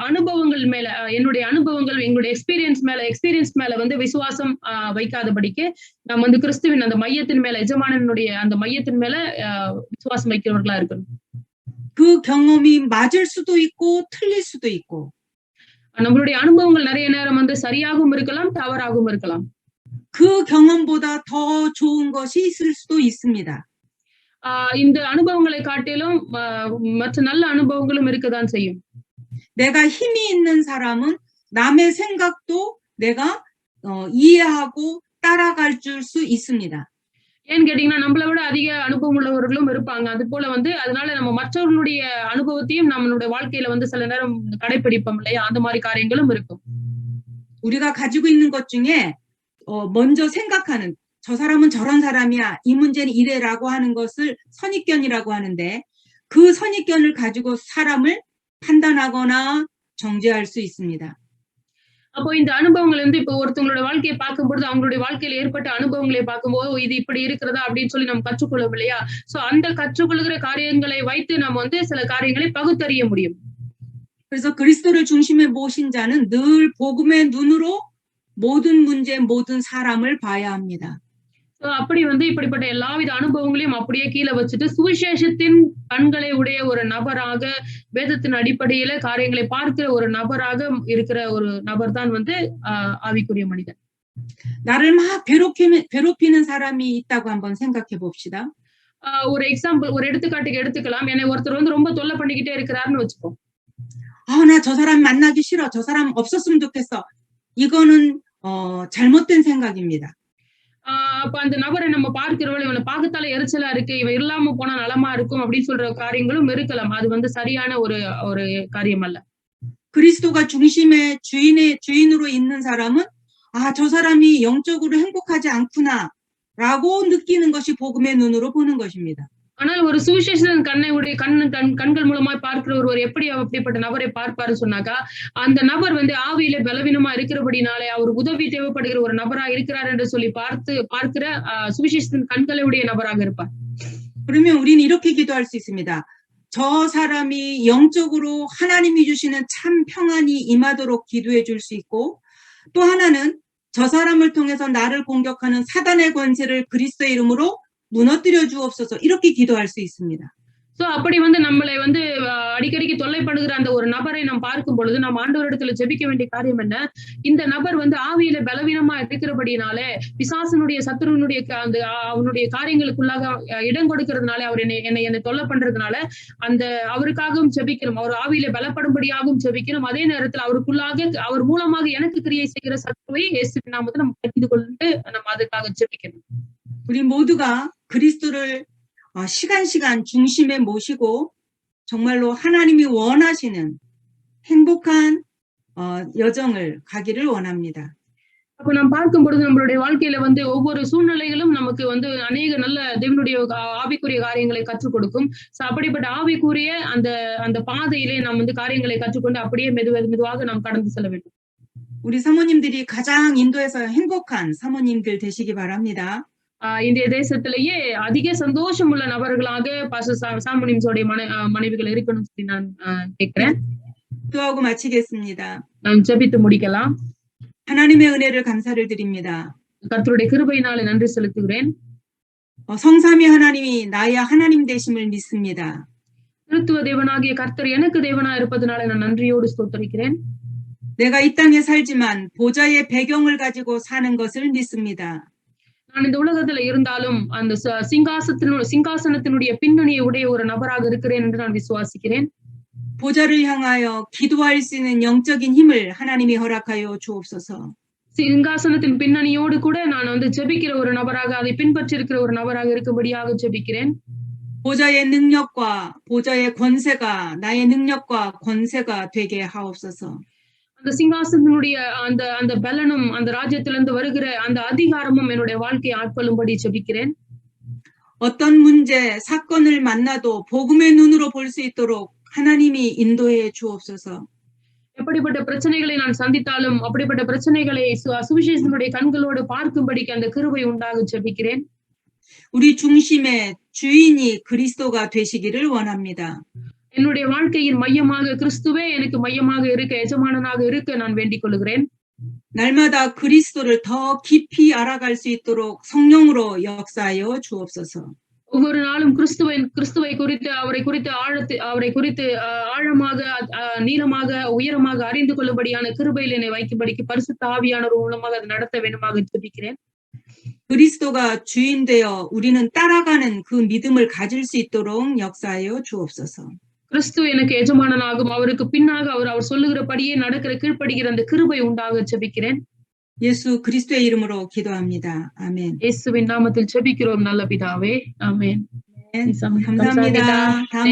அனுபவங்கள் மேல என்னுடைய அனுபவங்கள் எங்களுடைய எக்ஸ்பீரியன்ஸ் மேல வந்து விசுவாசம் வைக்காதபடிக்கு நாம் வந்து கிறிஸ்துவின் அந்த மையத்தின் மேல எஜமானனுடைய அந்த மையத்தின் மேல விசுவாசம் வைக்கிறவர்களா இருக்கணும். 그 경험이 맞을 수도 있고 틀릴 수도 있고. நம்மளுடைய அனுபவங்கள் நிறைய நேரம் வந்து சரியாகவும் இருக்கலாம், தவறாகவும் இருக்கலாம். 그 경험보다 더 좋은 것이 있을 수도 있습니다. இந்த அனுபவங்களை காட்டிலும் மற்ற நல்ல அனுபவங்களும் இருக்கதான் செய்யும். 내가 힘이 있는 사람은 남의 생각도 내가 이해하고 따라갈 줄 수 있습니다. ஏன்னு கேட்டீங்கன்னா நம்மளை விட அதிக அனுபவம் உள்ளவர்களும் இருப்பாங்க. அது போல வந்து அதனால நம்ம மற்றவர்களுடைய அனுபவத்தையும் நம்மளுடைய வாழ்க்கையில வந்து சில நேரம் கடைபிடிப்போம் இல்லையா, அந்த மாதிரி காரியங்களும் இருக்கும். 우리가 가지고 있는 것 중에 먼저 생각하는 저 사람은 저런 사람이야, 이 문제는 이래라고 하는 것을 선입견이라고 하는데 그 선입견을 가지고 사람을 판단하거나 정죄할 수 있습니다. அப்போ இந்த அனுபவங்கள் வந்து இப்போ ஒருத்தவங்களோட வாழ்க்கையை பார்க்கும்போது அவங்களுடைய வாழ்க்கையில ஏற்பட்ட அனுபவங்களை பார்க்கும்போது இது இப்படி இருக்கிறதா அப்படின்னு சொல்லி நம்ம கற்றுக்கொள்ளும் இல்லையா. சோ அந்த கற்றுக்கொள்கிற காரியங்களை வைத்து நம்ம வந்து சில காரியங்களை பகுத்தறிய முடியும். 그래서 그리스도를 중심에 모신 자는 늘 복음의 눈으로 모든 문제, 모든 사람을 봐야 합니다. அப்படி வந்து இப்படிப்பட்ட எல்லாவித அனுபவங்களையும் அப்படியே கீழே வச்சுட்டு சுவிசேஷத்தின் கண்களை உடைய ஒரு நபராக வேதத்தின் அடிப்படையில காரியங்களை பார்க்கிற ஒரு நபராக இருக்கிற ஒரு நபர் தான் வந்து ஆவிக்குரிய மனிதன். 나를 막 괴롭히는 사람이 있다고 한번 생각해 봅시다. ஒரு எக்ஸாம்பிள் ஒரு எடுத்துக்காட்டுக்கு எடுத்துக்கலாம். என்னை ஒருத்தர் வந்து ரொம்ப தொல்லை பண்ணிக்கிட்டே இருக்கிறாருன்னு வச்சுப்போம். 나 저 사람 만나기 싫어. 저 사람 없었으면 좋겠어. 이거는 잘못된 생각입니다. அப்ப அந்த நபரை நம்ம பார்க்கிறவள் இவனை பார்க்கத்தால எரிச்சலா இருக்கு, இவன் இல்லாம போனா நலமா இருக்கும் அப்படின்னு சொல்ற காரியங்களும் இருக்கலாம். அது வந்து சரியான ஒரு காரியம் அல்ல. 그리스도가 중심의 주인으로 있는 사람은 저 사람이 영적으로 행복하지 않구나 라고 느끼는 것이 복음의 눈으로 보는 것입니다. ஆனால் ஒரு சுவிசேஷன் கண்கள் மூலமா பார்க்கிற ஒருவர் எப்படி அப்படிப்பட்ட நபரை பார்ப்பாரு சொன்னாக்கா, அந்த நபர் வந்து ஆவியில பலவீனமா இருக்கிறபடினாலே அவர் உதவி தேவைப்படுகிற ஒரு நபரா இருக்கிறார் என்று சொல்லி பார்க்கிற சுவிசேஷத்தின் கண்களை உடைய நபராக இருப்பார். 그러면 우리는 이렇게 기도할 수 있습니다. 저 사람이 영적으로 하나님이 주시는 참 평안이 임하도록 기도해 줄 수 있고, 또 하나는 저 사람을 통해서 나를 공격하는 사단의 권세를 그리스도의 이름으로 무너뜨려 주옵소서 이렇게 기도할 수 있습니다. சோ அப்படி வந்து நம்மளை வந்து அடிக்கடிக்கு தொல்லைப்படுகிற அந்த ஒரு நபரை நாம் பார்க்கும் பொழுது நாம் ஆண்டவரிடத்துல ஜெபிக்க வேண்டிய காரியம் என்ன? இந்த நபர் வந்து ஆவியில பலவீனமா இருக்கிறபடினாலே பிசாசனுடைய சத்துருனுடைய அந்த அவனுடைய காரியங்களுக்குள்ளாக இடம் கொடுக்கிறதுனால அவர் என்னை தொல்லை பண்றதுனால அந்த அவருக்காகவும் ஜெபிக்கணும். அவர் ஆவியில பலப்படும்படியாகவும் ஜெபிக்கணும். அதே நேரத்தில் அவருக்குள்ளாக அவர் மூலமாக எனக்கு கிரியை செய்கிற சத்துருவை இயேசுவின் நாமத்தில் நம்ம தெரிந்து கொண்டு நம்ம அதுக்காக ஜெபிக்கணும். 우리 모두가 그리스도를 시간 중심에 모시고 정말로 하나님이 원하시는 행복한 여정을 가기를 원합니다. அப்ப நாம் பார்க்கும் பொழுது நம்மளுடைய வாழ்க்கையில வந்து ஒவ்வொரு சூழ்நிலைகளும் நமக்கு வந்து அநேக நல்ல தேவனுடைய ஆவிக்குரிய காரியங்களை கற்றுக் கொடுக்கும். அப்படிப்பட்ட ஆவிக்குரிய அந்த பாதையிலே நாம் வந்து காரியங்களை கற்றுக்கொண்டு அப்படியே மெதுவாக நாம் கடந்து செல்ல வேண்டும். 우리 사모님들이 가장 인도에서 행복한 사모님들 되시기 바랍니다. இந்திய தேசத்திலேயே அதிக சந்தோஷம் உள்ள நபர்களாக சாமுனிம்ஸோடைய மனைவிகள் இருக்கணும் சொல்லி நான் கேட்கிறேன். 기도하고 마치겠습니다. நாம் ஜெபித்து முடிக்கலாம். 하나님의 은혜를 감사를 드립니다. கர்த்தருடைய கிருபையினாலே நன்றி செலுத்துகிறேன். 성삼위 하나님이 나의 하나님 되심을 믿습니다. திருத்துவ தேவனாகிய கர்த்தர் எனக்கு தேவனா இருப்பதனால நான் நன்றியோடு ஸ்தோத்திரிக்கிறேன். 내가 이 땅에 살지만 보좌의 배경을 가지고 사는 것을 믿습니다. நான் இந்த உலகத்துல இருந்தாலும் அந்த சிங்காசனத்தினுடைய பின்னணியை உடைய ஒரு நபராக இருக்கிறேன் என்று நான் விசுவாசிக்கிறேன். 보좌를 향하여 기도할 수 있는 영적인 힘을 하나님이 허락하여 주옵소서. சிங்காசனத்தின் பின்னணியோடு கூட நான் வந்து ஜெபிக்கிற ஒரு நபராக அதை பின்பற்றி இருக்கிற ஒரு நபராக இருக்கும்படியாக ஜெபிக்கிறேன். 보좌의 능력과 보좌의 권세가 나의 능력과 권세가 되게 하옵소서. அந்த சிங்காசனத்தினுடைய அந்த பலனும் அந்த ராஜ்யத்திலிருந்து வருகிற அந்த அதிகாரமும் என்னுடைய வாழ்க்கையை ஆட்கொள்ளும்படி ஜெபிக்கிறேன். 어떤 문제, 사건을 만나도 복음의 눈으로 볼 수 있도록 하나님이 인도해 주옵소서. எப்படிப்பட்ட பிரச்சனைகளை நான் சந்தித்தாலும் அப்படிப்பட்ட பிரச்சனைகளை சுவிசேஷனுடைய கண்களோடு பார்க்கும்படிக்கு அந்த கிருபை உண்டாக ஜெபிக்கிறேன். 우리 중심의 주인이 그리스도가 되시기를 원합니다. என்னுடைய வாழ்க்கையின் மையமாக கிறிஸ்துவே எனக்கு மையமாக இருக்க எஜமானனாக இருக்க நான் வேண்டிக் கொள்கிறேன். 날마다 그리스도를 더 깊이 알아갈 수 있도록 성령으로 역사하여 주옵소서. ஒவ்வொரு நாளும் கிறிஸ்துவை குறித்து அவரை குறித்து ஆழமாக நீளமாக உயரமாக அறிந்து கொள்ளும்படியான கிருபையில் என்னை வைக்கும்படிக்கு பரிசுத்த ஆவியானவர் மூலமாக அதை நடத்த வேண்டுமாக ஜெபிக்கிறேன். 그리스도가 주인 되어 우리는 따라가는 그 믿음을 가질 수 있도록 역사하여 주옵소서. கிறிஸ்து எனக்கு எஜமானனாகும் அவருக்கு பின்னாக அவர் சொல்லுகிறபடியே நடக்கிற கீழ்ப்படுகிற அந்த கிருபை உண்டாக ஜெபிக்கிறேன். 예수 그리스도의 이름으로 기도합니다. 아멘. இயேசுவின் நாமத்தில் ஜெபிக்கிறோம் நல்ல பிதாவே. ஆமென். 감사합니다. 다음